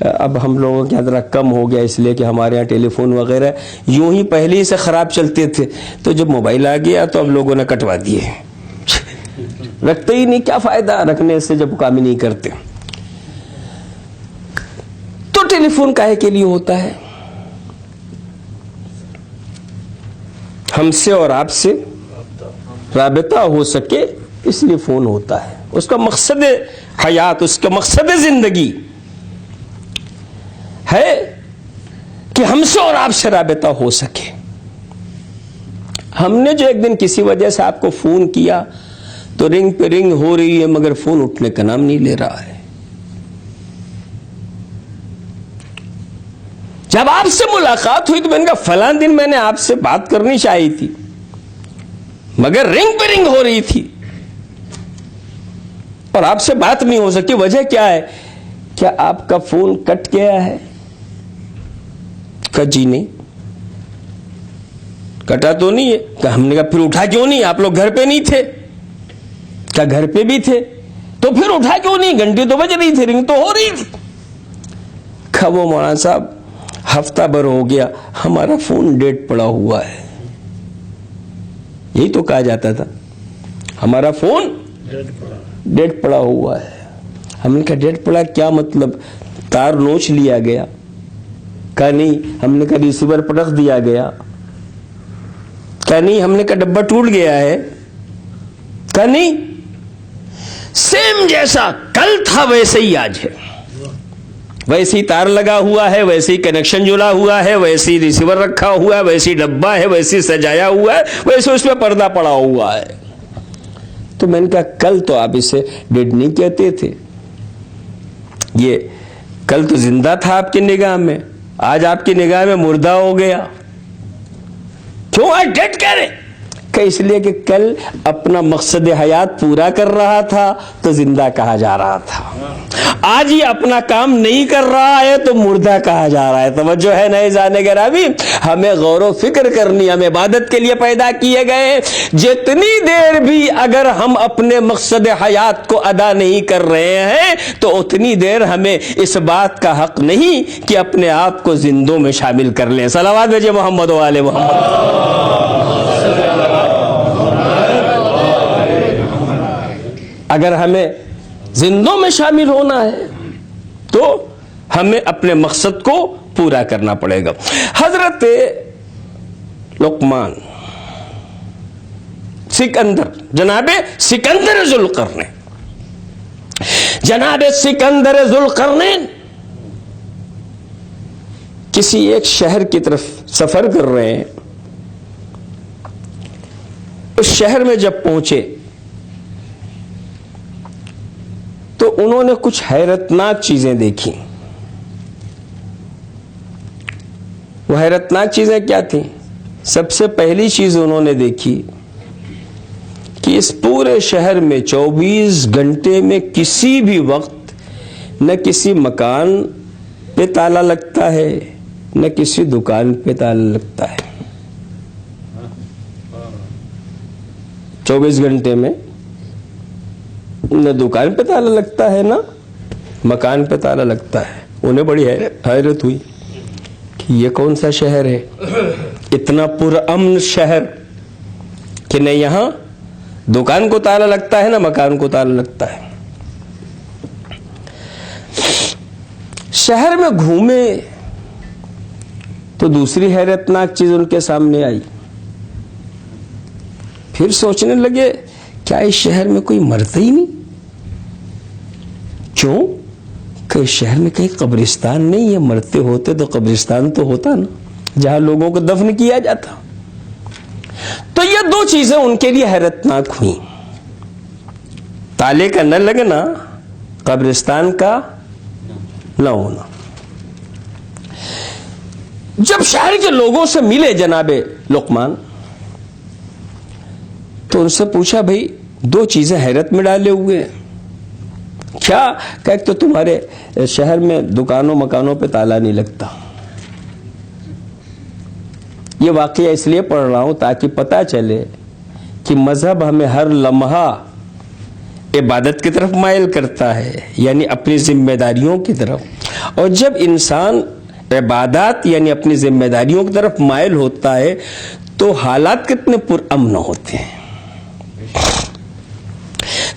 اب ہم لوگوں کے ذرا کم ہو گیا اس لیے کہ ہمارے یہاں ٹیلی فون وغیرہ یوں ہی پہلے ہی سے خراب چلتے تھے، تو جب موبائل آ گیا تو اب لوگوں نے کٹوا دیے. رکھتے ہی نہیں، کیا فائدہ رکھنے سے جب کام ہی نہیں کرتے. تو ٹیلی فون کاہے کے لیے ہوتا ہے؟ ہم سے اور آپ سے رابطہ ہو سکے اس لیے فون ہوتا ہے. اس کا مقصد حیات، اس کا مقصد زندگی ہے کہ ہم سے اور آپ سے رابطہ ہو سکے. ہم نے جو ایک دن کسی وجہ سے آپ کو فون کیا تو رنگ پہ رنگ ہو رہی ہے مگر فون اٹھنے کا نام نہیں لے رہا ہے. جب آپ سے ملاقات ہوئی تو میں نے کہا فلاں دن میں نے آپ سے بات کرنی چاہی تھی مگر رنگ پہ رنگ ہو رہی تھی اور آپ سے بات نہیں ہو سکی. وجہ کیا ہے؟ کیا آپ کا فون کٹ گیا ہے؟ کہا جی نہیں کٹا تو نہیں ہے. کہ ہم نے کہا پھر اٹھا کیوں نہیں؟ آپ لوگ گھر پہ نہیں تھے؟ کہا گھر پہ بھی تھے. تو پھر اٹھا کیوں نہیں؟ گھنٹی تو بج رہی تھی، رنگ تو ہو رہی تھی. کہا وہ مولانا صاحب ہفتہ بھر ہو گیا ہمارا فون ڈیڈ پڑا ہوا ہے. یہی تو کہا جاتا تھا ہمارا فون ڈیڈ پڑا ہوا ہے. ہم نے کہا ڈیڈ پڑا کیا مطلب؟ تار نوچ لیا گیا؟ کہا نہیں. ہم نے کہا ریسیور پٹخ دیا گیا؟ کہا نہیں. ہم نے کہا ڈبہ ٹوٹ گیا ہے؟ کہا نہیں. سیم جیسا کل تھا ویسے ہی آج ہے، ویسی تار لگا ہوا ہے، ویسی کنیکشن جڑا ہوا ہے، ویسی ریسیور رکھا ہوا ہے، ویسی ڈبہ ہے، ویسی سجایا ہوا ہے، ویسے اس میں پردہ پڑا ہوا ہے. تو میں نے کہا کل تو آپ اسے ڈیڈ نہیں کہتے تھے، یہ کل تو زندہ تھا آپ کی نگاہ میں، آج آپ کی نگاہ میں مردہ ہو گیا. کیوں آج ڈیڈ کہہ رہے؟ کہ اس لیے کہ کل اپنا مقصد حیات پورا کر رہا تھا تو زندہ کہا جا رہا تھا، آج یہ اپنا کام نہیں کر رہا ہے تو مردہ کہا جا رہا ہے. توجہ ہے نہیں جانے گرامی؟ ہمیں غور و فکر کرنی. ہم عبادت کے لیے پیدا کیے گئے. جتنی دیر بھی اگر ہم اپنے مقصد حیات کو ادا نہیں کر رہے ہیں تو اتنی دیر ہمیں اس بات کا حق نہیں کہ اپنے آپ کو زندوں میں شامل کر لیں. صلوات بھیجئے محمد و آل محمد. اگر ہمیں زندوں میں شامل ہونا ہے تو ہمیں اپنے مقصد کو پورا کرنا پڑے گا. حضرت لقمان سکندر، جناب سکندر ذوالقرنین، جناب سکندر ذوالقرنین کسی ایک شہر کی طرف سفر کر رہے ہیں. اس شہر میں جب پہنچے تو انہوں نے کچھ حیرتناک چیزیں دیکھی. وہ حیرتناک چیزیں کیا تھیں؟ سب سے پہلی چیز انہوں نے دیکھی کہ اس پورے شہر میں 24 گھنٹے میں کسی بھی وقت نہ کسی مکان پہ تالا لگتا ہے نہ کسی دکان پہ تالا لگتا ہے. 24 گھنٹے میں نہ دکان پہ تالا لگتا ہے نہ مکان پہ تالا لگتا ہے. انہیں بڑی حیرت ہوئی کہ یہ کون سا شہر ہے، اتنا پرامن شہر کہ نہ یہاں دکان کو تالا لگتا ہے نہ مکان کو تالا لگتا ہے. شہر میں گھومے تو دوسری حیرتناک چیز ان کے سامنے آئی. پھر سوچنے لگے کیا اس شہر میں کوئی مرتا ہی نہیں؟ کیوں کہ اس شہر میں کہیں قبرستان نہیں ہے. مرتے ہوتے تو قبرستان تو ہوتا نا جہاں لوگوں کو دفن کیا جاتا. تو یہ دو چیزیں ان کے لیے حیرتناک ہوئی، تالے کا نہ لگنا، قبرستان کا نہ ہونا. جب شہر کے لوگوں سے ملے جناب لقمان تو ان سے پوچھا بھئی دو چیزیں حیرت میں ڈالے ہوئے ہیں. کیا کہ ایک تو تمہارے شہر میں دکانوں مکانوں پہ تالا نہیں لگتا. یہ واقعہ اس لیے پڑھ رہا ہوں تاکہ پتہ چلے کہ مذہب ہمیں ہر لمحہ عبادت کی طرف مائل کرتا ہے، یعنی اپنی ذمہ داریوں کی طرف. اور جب انسان عبادات یعنی اپنی ذمہ داریوں کی طرف مائل ہوتا ہے تو حالات کتنے پرامن ہوتے ہیں.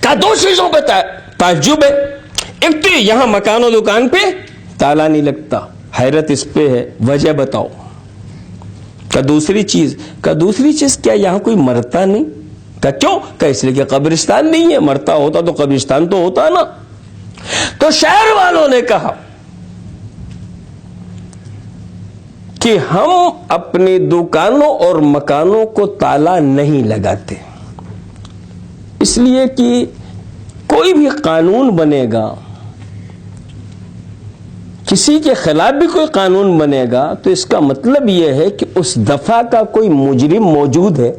کہا دو چیزوں پہ تعجب ہے. ایک تو یہاں مکان و دکان پہ تالا نہیں لگتا، حیرت اس پہ ہے، وجہ بتاؤ. کہ دوسری چیز کیا یہاں کوئی مرتا نہیں؟ کہ کیوں؟ کہ اس لیے کہ قبرستان نہیں ہے. مرتا ہوتا تو قبرستان تو ہوتا نا. تو شہر والوں نے کہا کہ ہم اپنی دکانوں اور مکانوں کو تالا نہیں لگاتے، اس لیے کہ کوئی بھی قانون بنے گا، کسی کے خلاف بھی کوئی قانون بنے گا تو اس کا مطلب یہ ہے کہ اس دفعہ کا کوئی مجرم موجود ہے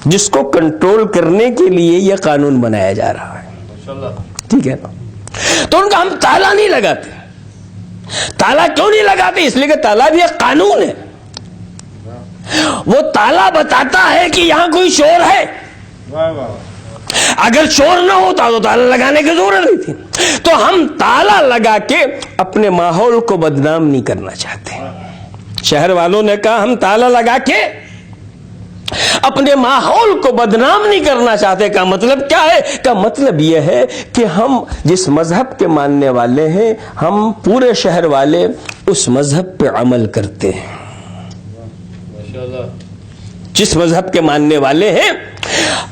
جس کو کنٹرول کرنے کے لیے یہ قانون بنایا جا رہا ہے. ٹھیک ہے نا؟ تو ان کا ہم تالا نہیں لگاتے. تالا کیوں نہیں لگاتے؟ اس لیے کہ تالا بھی ایک قانون ہے. وہ تالا بتاتا ہے کہ یہاں کوئی چور ہے. اگر چور نہ ہوتا تو تالا لگانے کی ضرورت نہیں تھی. تو ہم تالا لگا کے اپنے ماحول کو بدنام نہیں کرنا چاہتے. شہر والوں نے کہا ہم تالا لگا کے اپنے ماحول کو بدنام نہیں کرنا چاہتے. کا مطلب کیا ہے؟ کا مطلب یہ ہے کہ ہم جس مذہب کے ماننے والے ہیں، ہم پورے شہر والے اس مذہب پہ عمل کرتے ہیں. جس مذہب کے ماننے والے ہیں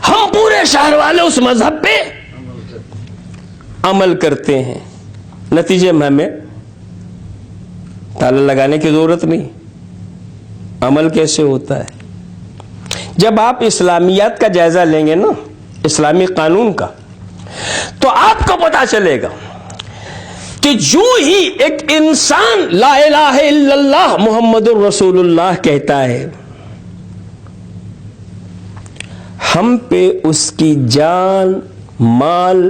ہم پورے شہر والے اس مذہب پہ عمل کرتے ہیں. نتیجے میں ہمیں تالا لگانے کی ضرورت نہیں. عمل کیسے ہوتا ہے؟ جب آپ اسلامیات کا جائزہ لیں گے نا، اسلامی قانون کا، تو آپ کو پتا چلے گا کہ جو ہی ایک انسان لا الہ الا اللہ محمد الرسول اللہ کہتا ہے، ہم پہ اس کی جان، مال،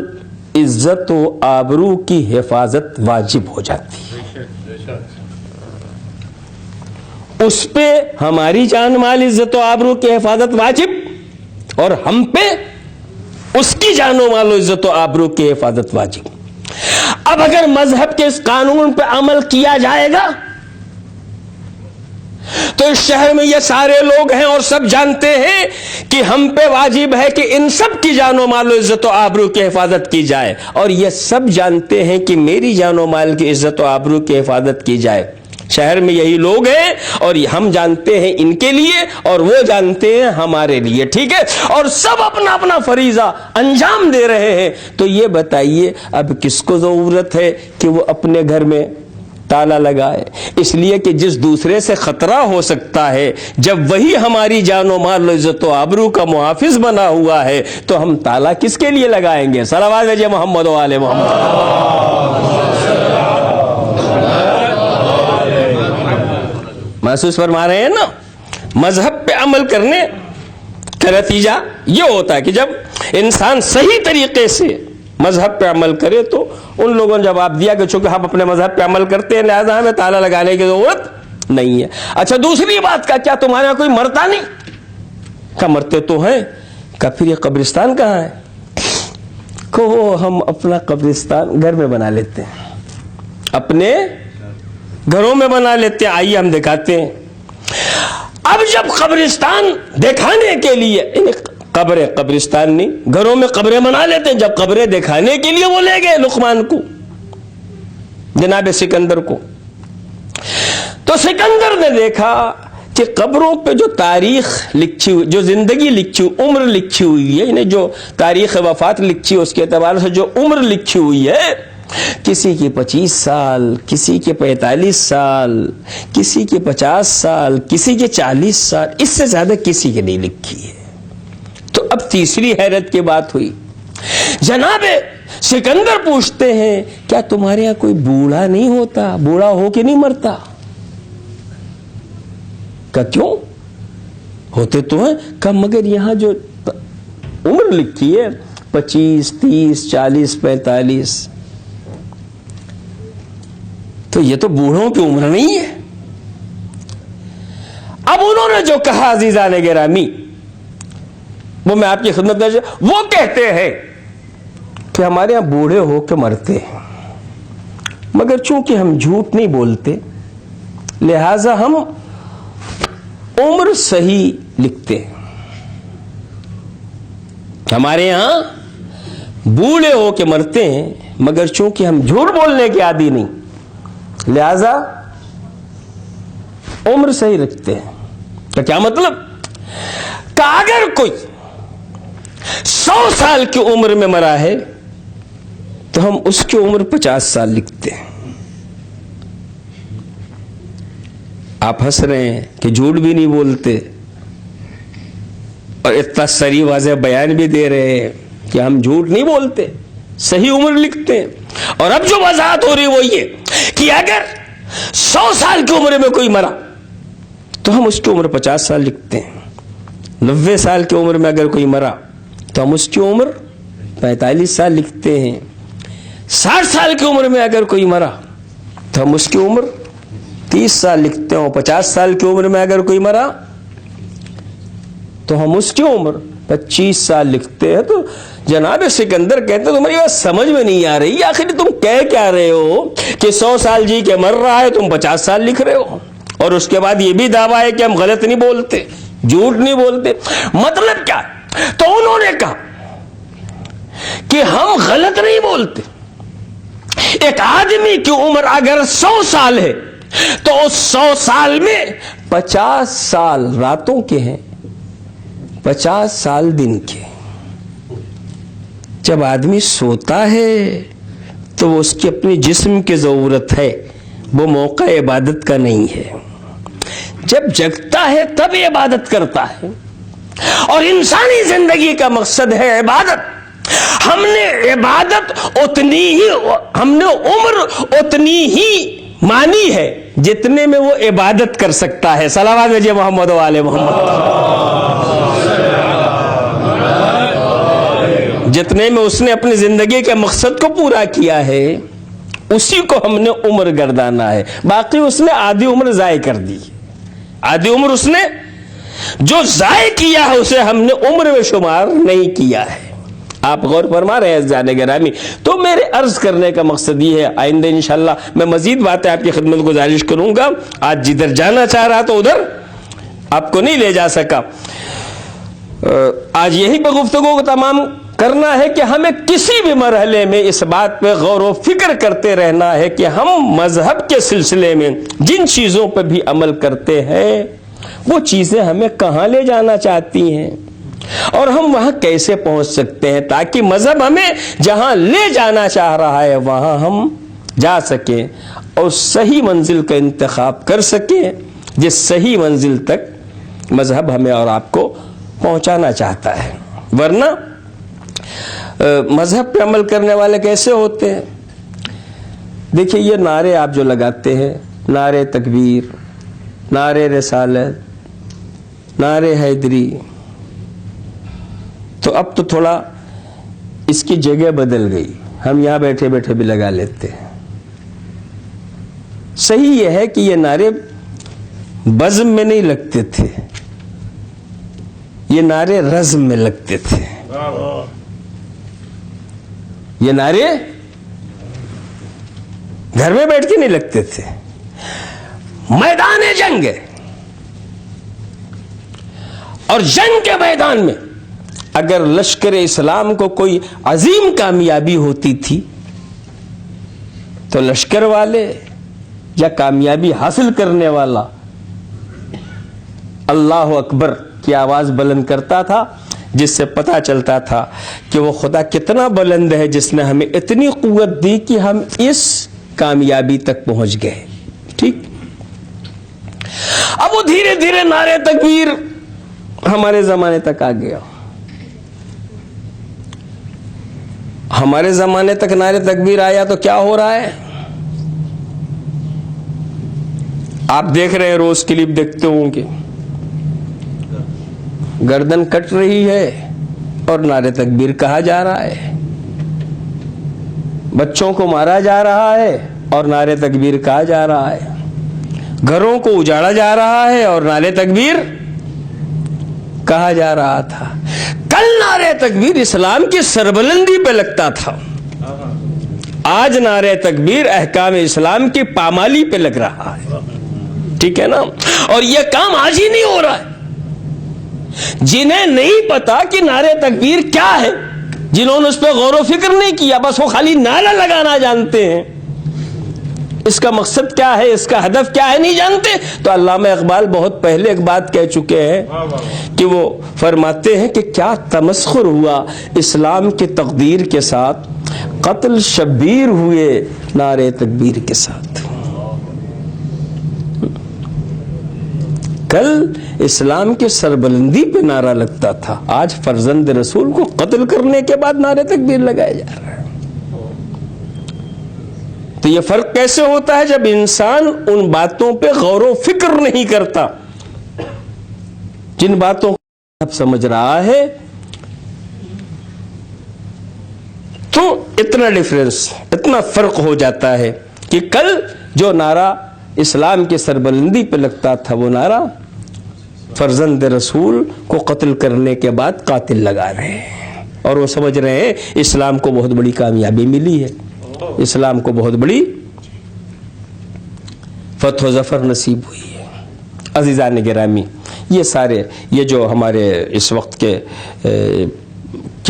عزت و آبرو کی حفاظت واجب ہو جاتی ہے. اس پہ ہماری جان، مال، عزت و آبرو کی حفاظت واجب اور ہم پہ اس کی جان و مال و عزت و آبرو کی حفاظت واجب. اب اگر مذہب کے اس قانون پہ عمل کیا جائے گا تو اس شہر میں یہ سارے لوگ ہیں اور سب جانتے ہیں کہ ہم پہ واجب ہے کہ ان سب کی جان و مال و عزت و آبرو کی حفاظت کی جائے، اور یہ سب جانتے ہیں کہ میری جان و مال کی عزت و آبرو کی حفاظت کی جائے. شہر میں یہی لوگ ہیں اور ہم جانتے ہیں ان کے لیے اور وہ جانتے ہیں ہمارے لیے. ٹھیک ہے؟ اور سب اپنا اپنا فریضہ انجام دے رہے ہیں. تو یہ بتائیے اب کس کو ضرورت ہے کہ وہ اپنے گھر میں تالا لگائے، اس لیے کہ جس دوسرے سے خطرہ ہو سکتا ہے، جب وہی ہماری جان و مال و عزت و آبرو کا محافظ بنا ہوا ہے تو ہم تالا کس کے لیے لگائیں گے؟ صلوات بھیجئے محمد و آل محمد۔ محسوس فرما رہے ہیں نا؟ مذہب پہ عمل کرنے کا نتیجہ یہ ہوتا ہے کہ جب انسان صحیح طریقے سے مذہب پہ عمل کرے تو ان لوگوں نے جواب دیا کہ چونکہ ہم اپنے مذہب پہ عمل کرتے ہیں لہذا ہمیں تالا لگانے کی ضرورت نہیں ہے۔ اچھا دوسری بات کا کیا تمہارے یہاں کوئی مرتا نہیں؟ کہا مرتے تو ہیں۔ کہا پھر یہ قبرستان کہاں ہے؟ کہو ہم اپنا قبرستان گھر میں بنا لیتے ہیں، اپنے گھروں میں بنا لیتے ہیں، آئیے ہم دکھاتے ہیں۔ اب جب قبرستان دکھانے کے لیے قبرستان نہیں، گھروں میں قبریں بنا لیتے ہیں، جب قبریں دکھانے کے لیے وہ لے گئے لقمان کو، جناب سکندر کو، تو سکندر نے دیکھا کہ قبروں پہ جو تاریخ لکھی ہوئی، جو زندگی لکھی ہوئی، عمر لکھی ہوئی ہے، یعنی جو تاریخ وفات لکھی ہے اس کے اعتبار سے جو عمر لکھی ہوئی ہے، کسی کی 25 سال، کسی کے 45 سال، کسی کے 50 سال، کسی کے 40 سال، اس سے زیادہ کسی کی نہیں لکھی ہے۔ تو اب تیسری حیرت کی بات ہوئی، جناب سکندر پوچھتے ہیں کیا تمہارے یہاں کوئی بوڑھا نہیں ہوتا؟ بوڑھا ہو کے نہیں مرتا؟ کہ کیوں؟ ہوتے تو ہیں۔ کہ مگر یہاں جو عمر لکھی ہے 25، 30، 40، 45، تو یہ تو بوڑھوں کی عمر نہیں ہے۔ اب انہوں نے جو کہا عزیزان گرامی وہ میں آپ کی خدمت میں، وہ کہتے ہیں کہ ہمارے یہاں بوڑھے ہو کے مرتے ہیں، مگر چونکہ ہم جھوٹ نہیں بولتے لہذا ہم عمر صحیح لکھتے ہیں۔ ہمارے یہاں بوڑھے ہو کے مرتے ہیں مگر چونکہ ہم جھوٹ بولنے کے عادی نہیں لہذا عمر صحیح رکھتے ہیں۔ تو کیا مطلب؟ کہ اگر کوئی 100 سال کی عمر میں مرا ہے تو ہم اس کی عمر 50 سال لکھتے ہیں۔ آپ ہنس رہے ہیں کہ جھوٹ بھی نہیں بولتے اور اتنا صریح واضح بیان بھی دے رہے ہیں کہ ہم جھوٹ نہیں بولتے، صحیح عمر لکھتے ہیں۔ اور اب جو وضاحت ہو رہی وہ یہ کہ اگر 100 سال کی عمر میں کوئی مرا تو ہم اس کی عمر 50 سال لکھتے ہیں، 90 سال کی عمر میں اگر کوئی مرا تو ہم اس کی عمر 45 سال لکھتے ہیں، 60 سال کی عمر میں اگر کوئی مرا تو ہم اس کی عمر 30 سال لکھتے ہیں، 50 سال کی عمر میں اگر کوئی مرا تو ہم اس کی عمر 25 سال لکھتے ہیں۔ تو جناب سکندر کہتے ہیں تمہاری بات سمجھ میں نہیں آ رہی، آخر تم کہہ کیا رہے ہو کہ 100 سال جی کے مر رہا ہے تم 50 سال لکھ رہے ہو، اور اس کے بعد یہ بھی دعویٰ ہے کہ ہم غلط نہیں بولتے، جھوٹ نہیں بولتے، مطلب کیا؟ تو انہوں نے کہا کہ ہم غلط نہیں بولتے، ایک آدمی کی عمر اگر 100 سال ہے تو اس 100 سال میں 50 سال راتوں کے ہیں، 50 سال دن کے۔ جب آدمی سوتا ہے تو وہ اس کی اپنی جسم کی ضرورت ہے، وہ موقع عبادت کا نہیں ہے۔ جب جگتا ہے تب عبادت کرتا ہے، اور انسانی زندگی کا مقصد ہے عبادت۔ ہم نے عبادت اتنی ہی، ہم نے عمر اتنی ہی مانی ہے جتنے میں وہ عبادت کر سکتا ہے۔ صلوات بھیجئے محمد و آل محمد۔ جتنے میں اس نے اپنی زندگی کے مقصد کو پورا کیا ہے اسی کو ہم نے عمر گردانا ہے، باقی اس نے آدھی عمر ضائع کر دی، آدھی عمر اس نے جو ضائع کیا ہے اسے ہم نے عمر میں شمار نہیں کیا ہے۔ آپ غور فرما رہے ہیں جانے گرامی۔ تو میرے عرض کرنے کا مقصد یہ ہے، آئندہ انشاءاللہ میں مزید باتیں آپ کی خدمت کو گزارش کروں گا، آج جدھر جانا چاہ رہا تو ادھر آپ کو نہیں لے جا سکا۔ آج یہی پہ گفتگو کو تمام کرنا ہے کہ ہمیں کسی بھی مرحلے میں اس بات پہ غور و فکر کرتے رہنا ہے کہ ہم مذہب کے سلسلے میں جن چیزوں پہ بھی عمل کرتے ہیں وہ چیزیں ہمیں کہاں لے جانا چاہتی ہیں اور ہم وہاں کیسے پہنچ سکتے ہیں، تاکہ مذہب ہمیں جہاں لے جانا چاہ رہا ہے وہاں ہم جا سکیں اور صحیح منزل کا انتخاب کر سکیں جس صحیح منزل تک مذہب ہمیں اور آپ کو پہنچانا چاہتا ہے. ورنہ مذہب پہ عمل کرنے والے کیسے ہوتے ہیں؟ دیکھیے یہ نعرے آپ جو لگاتے ہیں، نعرے تکبیر، نعرے رسالت، نعرے حیدری، تو اب تو تھوڑا اس کی جگہ بدل گئی، ہم یہاں بیٹھے بیٹھے بھی لگا لیتے ہیں. صحیح یہ ہے کہ یہ نعرے بزم میں نہیں لگتے تھے، یہ نعرے رزم میں لگتے تھے. یہ نعرے گھر میں بیٹھ کے نہیں لگتے تھے، میدان جنگ ہے، اور جنگ کے میدان میں اگر لشکر اسلام کو کوئی عظیم کامیابی ہوتی تھی تو لشکر والے یا کامیابی حاصل کرنے والا اللہ اکبر کی آواز بلند کرتا تھا، جس سے پتہ چلتا تھا کہ وہ خدا کتنا بلند ہے جس نے ہمیں اتنی قوت دی کہ ہم اس کامیابی تک پہنچ گئے. ٹھیک، اب وہ دھیرے دھیرے نعرے تکبیر ہمارے زمانے تک آ گیا. ہمارے زمانے تک نعرے تکبیر آیا تو کیا ہو رہا ہے؟ آپ دیکھ رہے ہیں، روز کلپ دیکھتے ہوں گے، گردن کٹ رہی ہے اور نعرے تکبیر کہا جا رہا ہے، بچوں کو مارا جا رہا ہے اور نعرے تکبیر کہا جا رہا ہے، گھروں کو اجاڑا جا رہا ہے اور نعرے تکبیر کہا جا رہا تھا. کل نعرے تکبیر اسلام کی سربلندی پہ لگتا تھا، آج نعرے تکبیر احکام اسلام کی پامالی پہ لگ رہا ہے. ٹھیک ہے نا؟ اور یہ کام آج ہی نہیں ہو رہا ہے. جنہیں نہیں پتا کہ نعرے تکبیر کیا ہے، جنہوں نے اس پہ غور و فکر نہیں کیا، بس وہ خالی نعرہ لگانا جانتے ہیں، اس کا مقصد کیا ہے، اس کا ہدف کیا ہے نہیں جانتے. تو علامہ اقبال بہت پہلے ایک بات کہہ چکے ہیں کہ وہ فرماتے ہیں کہ کیا تمسخر ہوا اسلام کی تقدیر کے ساتھ، قتل شبیر ہوئے نعرے تکبیر کے ساتھ. کل اسلام کے سربلندی پہ نعرہ لگتا تھا، آج فرزند رسول کو قتل کرنے کے بعد نعرے تکبیر لگایا جا رہا ہے. تو یہ فرق کیسے ہوتا ہے؟ جب انسان ان باتوں پہ غور و فکر نہیں کرتا، جن باتوں کو اب سمجھ رہا ہے، تو اتنا ڈفرنس، اتنا فرق ہو جاتا ہے کہ کل جو نعرہ اسلام کی سربلندی پہ لگتا تھا، وہ نعرہ فرزند رسول کو قتل کرنے کے بعد قاتل لگا رہے ہیں، اور وہ سمجھ رہے ہیں اسلام کو بہت بڑی کامیابی ملی ہے، اسلام کو بہت بڑی فتح و ظفر نصیب ہوئی ہے. عزیزان گرامی، یہ سارے یہ جو ہمارے اس وقت کے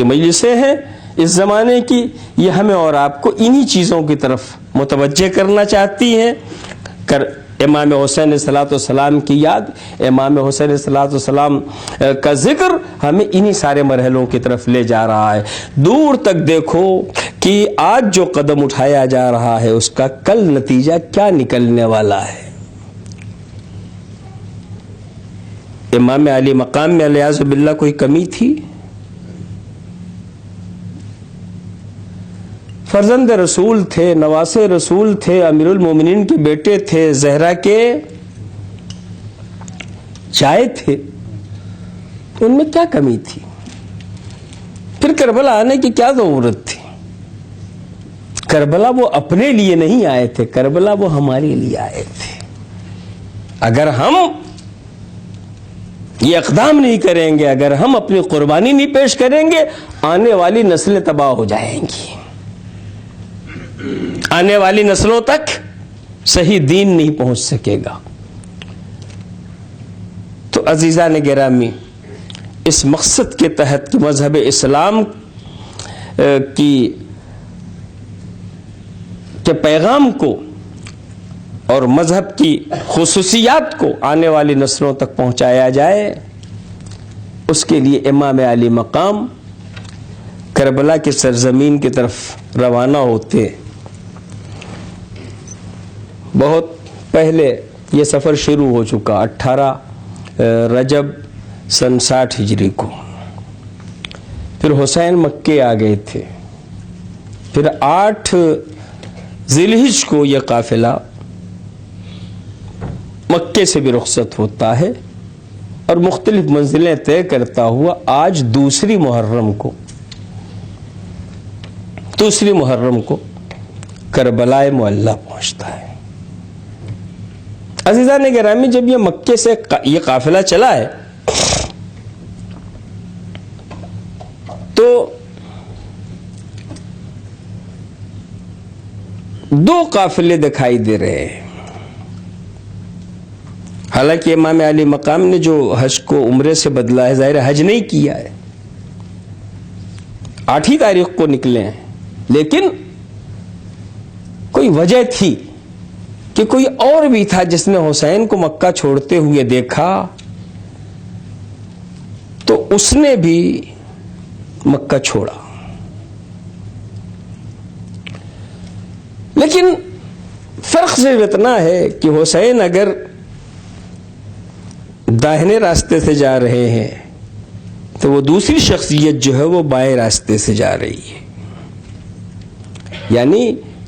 مجلسیں ہیں اس زمانے کی، یہ ہمیں اور آپ کو انہی چیزوں کی طرف متوجہ کرنا چاہتی ہیں. امام حسین صلاۃ والسلام کی یاد، امام حسین صلاۃ والسلام کا ذکر ہمیں انہی سارے مرحلوں کی طرف لے جا رہا ہے. دور تک دیکھو کہ آج جو قدم اٹھایا جا رہا ہے اس کا کل نتیجہ کیا نکلنے والا ہے. امام علی مقام میں الیاذ باللہ کوئی کمی تھی؟ فرزند رسول تھے، نواسے رسول تھے، امیر المومنین کے بیٹے تھے، زہرا کے چائے تھے، ان میں کیا کمی تھی؟ پھر کربلا آنے کی کیا ضرورت تھی؟ کربلا وہ اپنے لیے نہیں آئے تھے، کربلا وہ ہمارے لیے آئے تھے. اگر ہم یہ اقدام نہیں کریں گے، اگر ہم اپنی قربانی نہیں پیش کریں گے، آنے والی نسلیں تباہ ہو جائیں گی. آنے والی نسلوں تک صحیح دین نہیں پہنچ سکے گا. تو عزیزان گرامی، اس مقصد کے تحت کہ مذہب اسلام کے پیغام کو اور مذہب کی خصوصیات کو آنے والی نسلوں تک پہنچایا جائے، اس کے لیے امام علی مقام کربلا کی سرزمین کی طرف روانہ ہوتے. بہت پہلے یہ سفر شروع ہو چکا، 18 رجب سن 60 ہجری کو. پھر حسین مکے آ گئے تھے. پھر 8 ذی الحج کو یہ قافلہ مکے سے بھی رخصت ہوتا ہے اور مختلف منزلیں طے کرتا ہوا آج دوسری محرم کو کربلائے معلی پہنچتا ہے. عزیزان گرامی، جب یہ مکے سے یہ قافلہ چلا ہے تو 2 قافلے دکھائی دے رہے ہیں. حالانکہ امام علی مقام نے جو حج کو عمرے سے بدلا ہے، ظاہر حج نہیں کیا ہے، 8 تاریخ کو نکلے ہیں، لیکن کوئی وجہ تھی کہ کوئی اور بھی تھا جس نے حسین کو مکہ چھوڑتے ہوئے دیکھا تو اس نے بھی مکہ چھوڑا. لیکن فرق صرف اتنا ہے کہ حسین اگر داہنے راستے سے جا رہے ہیں تو وہ دوسری شخصیت جو ہے وہ بائیں راستے سے جا رہی ہے. یعنی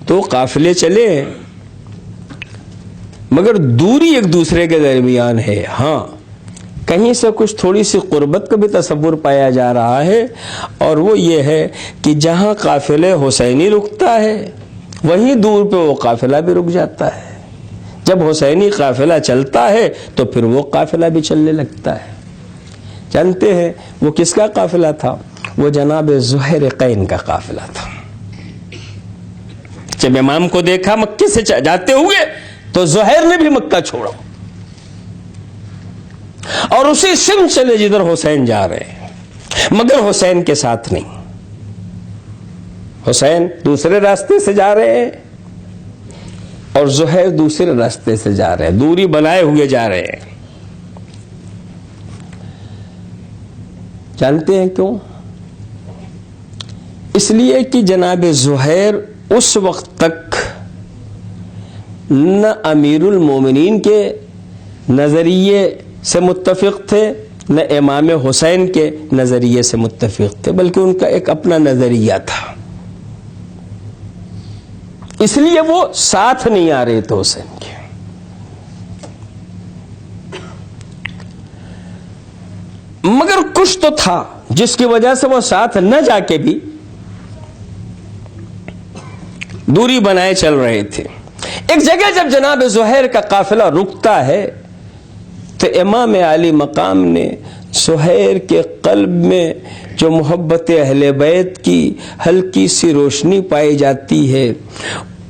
2 قافلے چلے ہیں مگر دوری ایک دوسرے کے درمیان ہے. ہاں، کہیں سے کچھ تھوڑی سی قربت کا بھی تصور پایا جا رہا ہے، اور وہ یہ ہے کہ جہاں قافلے حسینی رکتا ہے وہیں دور پہ وہ قافلہ بھی رک جاتا ہے. جب حسینی قافلہ چلتا ہے تو پھر وہ قافلہ بھی چلنے لگتا ہے. جانتے ہیں وہ کس کا قافلہ تھا؟ وہ جناب زہیر قین کا قافلہ تھا. جب امام کو دیکھا مکے سے جاتے ہوئے تو زہیر نے بھی مکہ چھوڑا اور اسی سمت چلے جدھر حسین جا رہے ہیں، مگر حسین کے ساتھ نہیں. حسین دوسرے راستے سے جا رہے ہیں اور زہیر دوسرے راستے سے جا رہے ہیں، دوری بنائے ہوئے جا رہے ہیں. جانتے ہیں کیوں؟ اس لیے کہ جناب زہیر اس وقت تک نہ امیر المومنین کے نظریے سے متفق تھے نہ امام حسین کے نظریے سے متفق تھے، بلکہ ان کا ایک اپنا نظریہ تھا. اس لیے وہ ساتھ نہیں آ رہے تھے حسین کے. مگر کچھ تو تھا جس کی وجہ سے وہ ساتھ نہ جا کے بھی دوری بنائے چل رہے تھے. ایک جگہ جب جناب زہیر کا قافلہ رکتا ہے تو امام علی مقام نے زہیر کے قلب میں جو محبت اہل بیت کی ہلکی سی روشنی پائی جاتی ہے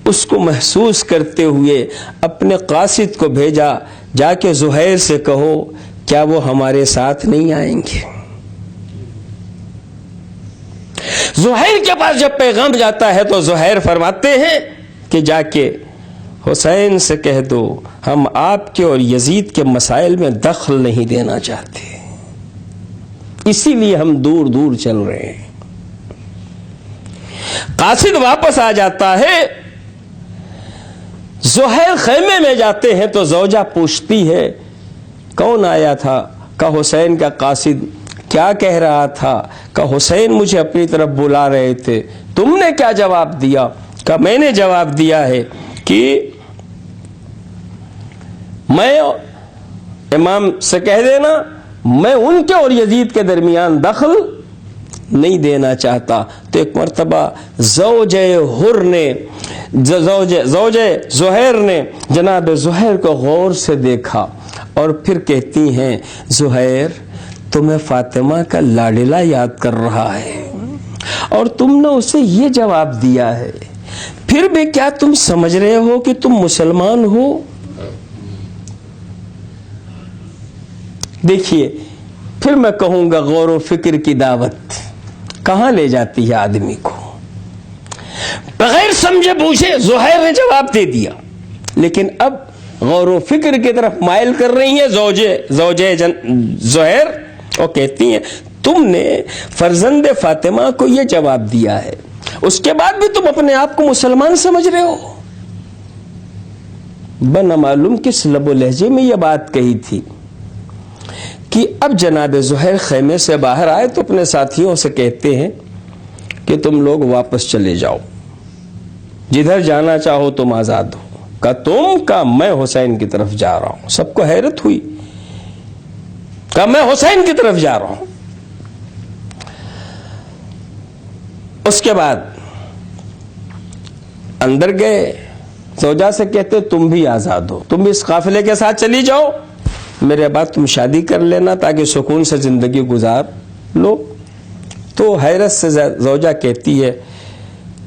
اس کو محسوس کرتے ہوئے اپنے قاصد کو بھیجا، جا کے زہیر سے کہو کیا وہ ہمارے ساتھ نہیں آئیں گے. زہیر کے پاس جب پیغام جاتا ہے تو زہیر فرماتے ہیں کہ جا کے حسین سے کہہ دو ہم آپ کے اور یزید کے مسائل میں دخل نہیں دینا چاہتے، اسی لیے ہم دور دور چل رہے ہیں. قاصد واپس آ جاتا ہے. زہیر خیمے میں جاتے ہیں تو زوجہ پوچھتی ہے کون آیا تھا؟ کہ حسین کا قاصد. کیا کہہ رہا تھا؟ کہ حسین مجھے اپنی طرف بلا رہے تھے. تم نے کیا جواب دیا؟ کہ میں نے جواب دیا ہے کہ میں امام سے کہہ دینا میں ان کے اور یزید کے درمیان دخل نہیں دینا چاہتا. تو ایک مرتبہ زوجہ زہیر نے جناب زہیر کو غور سے دیکھا اور پھر کہتی ہیں زہیر تمہیں فاطمہ کا لاڈلہ یاد کر رہا ہے اور تم نے اسے یہ جواب دیا ہے، پھر بھی کیا تم سمجھ رہے ہو کہ تم مسلمان ہو؟ دیکھیے پھر میں کہوں گا غور و فکر کی دعوت کہاں لے جاتی ہے آدمی کو. بغیر سمجھے بوجھے زہیر نے جواب دے دیا، لیکن اب غور و فکر کی طرف مائل کر رہی ہیں زوجے زہیر اور کہتی ہیں تم نے فرزند فاطمہ کو یہ جواب دیا ہے، اس کے بعد بھی تم اپنے آپ کو مسلمان سمجھ رہے ہو. بنا معلوم کس لب و لہجے میں یہ بات کہی تھی کہ اب جناب زہیر خیمے سے باہر آئے تو اپنے ساتھیوں سے کہتے ہیں کہ تم لوگ واپس چلے جاؤ، جدھر جانا چاہو تم آزاد ہو۔ کہا تم؟ کہا میں حسین کی طرف جا رہا ہوں۔ سب کو حیرت ہوئی، کہا میں حسین کی طرف جا رہا ہوں۔ اس کے بعد اندر گئے، زوجہ سے کہتے تم بھی آزاد ہو، تم بھی اس قافلے کے ساتھ چلی جاؤ، میرے بعد تم شادی کر لینا تاکہ سکون سے زندگی گزار لو۔ تو حیرت سے زوجہ کہتی ہے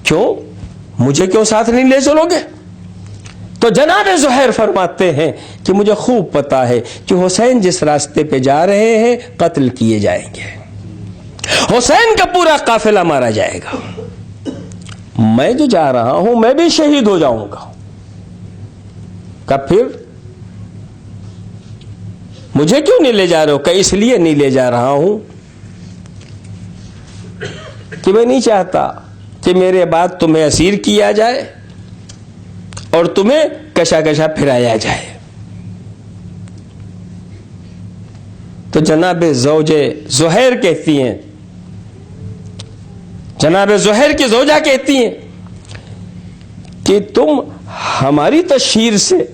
کیوں، مجھے کیوں ساتھ نہیں لے چلو گے؟ تو جناب زہیر فرماتے ہیں کہ مجھے خوب پتا ہے کہ حسین جس راستے پہ جا رہے ہیں قتل کیے جائیں گے، حسین کا پورا قافلہ مارا جائے گا، میں جو جا رہا ہوں میں بھی شہید ہو جاؤں گا۔ کہ پھر مجھے کیوں نہیں لے جا رہے ہو؟ کہ اس لیے نہیں لے جا رہا ہوں کہ میں نہیں چاہتا کہ میرے بعد تمہیں اسیر کیا جائے اور تمہیں کشا کشا پھرایا جائے۔ تو جناب زوجے زہیر کہتی ہیں، جناب زہیر کی زوجہ کہتی ہیں کہ تم ہماری تشہیر سے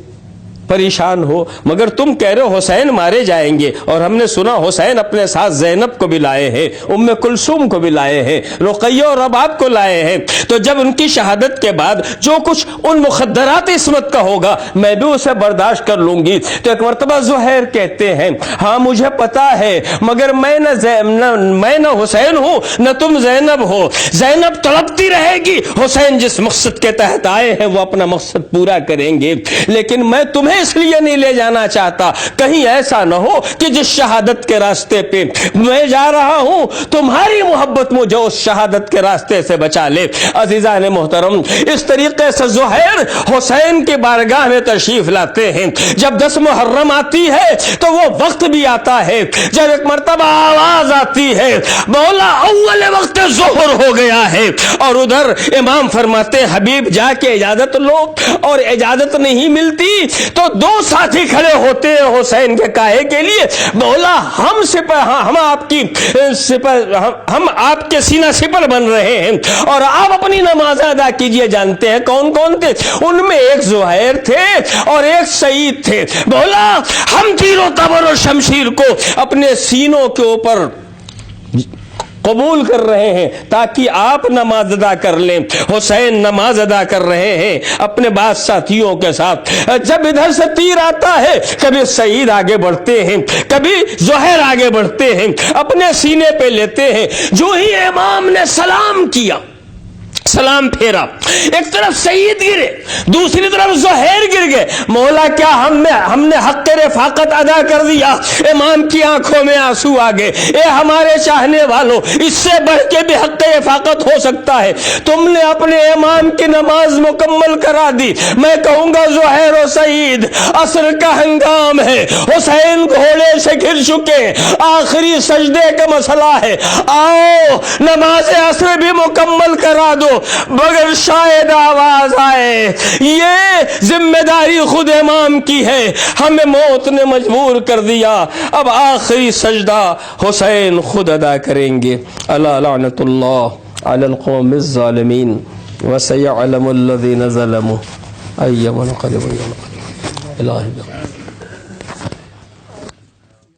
پریشان ہو، مگر تم کہہ رہے ہو حسین مارے جائیں گے، اور ہم نے سنا حسین اپنے ساتھ زینب کو بھی لائے ہیں، ام کلثوم کو بھی لائے ہیں، رقیہ اور رباب کو لائے ہیں، تو جب ان کی شہادت کے بعد جو کچھ ان مخدرات عصمت کا ہوگا میں بھی اسے برداشت کر لوں گی۔ تو ایک مرتبہ زہیر کہتے ہیں ہاں مجھے پتا ہے، مگر میں نہ حسین ہوں نہ تم زینب ہو، زینب تڑپتی رہے گی، حسین جس مقصد کے تحت آئے ہیں وہ اپنا مقصد پورا کریں گے، لیکن میں تمہیں اس لیے نہیں لے جانا چاہتا، کہیں ایسا نہ ہو کہ جس شہادت کے راستے پہ میں جا رہا ہوں تمہاری محبت مجھے اس شہادت کے راستے سے بچا لے۔ عزیزان محترم، اس طریقے سے زہیر حسین کی بارگاہ میں تشریف لاتے ہیں۔ جب 10 محرم آتی ہے تو وہ وقت بھی آتا ہے جب ایک مرتبہ آواز آتی ہے مولا اول وقت ظہر ہو گیا ہے، اور ادھر امام فرماتے حبیب جا کے اجازت لو، اور اجازت نہیں ملتی تو 2 ساتھی کھڑے ہوتے ہیں حسین کے کاہے کے لیے، مولا ہم آپ کے سینہ سپر بن رہے ہیں اور آپ اپنی نماز ادا کیجئے۔ جانتے ہیں کون کون تھے؟ ان میں ایک زہیر تھے اور ایک سعید تھے۔ مولا ہم تیر و تبر و شمشیر کو اپنے سینوں کے اوپر قبول کر رہے ہیں تاکہ آپ نماز ادا کر لیں۔ حسین نماز ادا کر رہے ہیں اپنے بعض ساتھیوں کے ساتھ، جب ادھر سے تیر آتا ہے کبھی سعید آگے بڑھتے ہیں کبھی زہیر آگے بڑھتے ہیں، اپنے سینے پہ لیتے ہیں۔ جو ہی امام نے سلام کیا، سلام پھیرا، ایک طرف سعید گرے دوسری طرف زہیر گر گئے۔ مولا کیا ہم نے حق رفاقت ادا کر دیا؟ امام کی آنکھوں میں آنسو آ گئے۔ اے ہمارے چاہنے والوں، اس سے بڑھ کے بھی حق رفاقت ہو سکتا ہے؟ تم نے اپنے امام کی نماز مکمل کرا دی۔ میں کہوں گا زہیر و سعید، عصر کا ہنگام ہے، حسین گھوڑے سے گر چکے، آخری سجدے کا مسئلہ ہے، آؤ نماز عصر بھی مکمل کرا دو، مگر شاید آواز آئے یہ ذمہ داری خود امام کی ہے، ہمیں موت نے مجبور کر دیا، اب آخری سجدہ حسین خود ادا کریں گے۔ الا لعنت اللہ علی القوم الظالمین وسيعلم الذين ظلموا أي منقلب الهی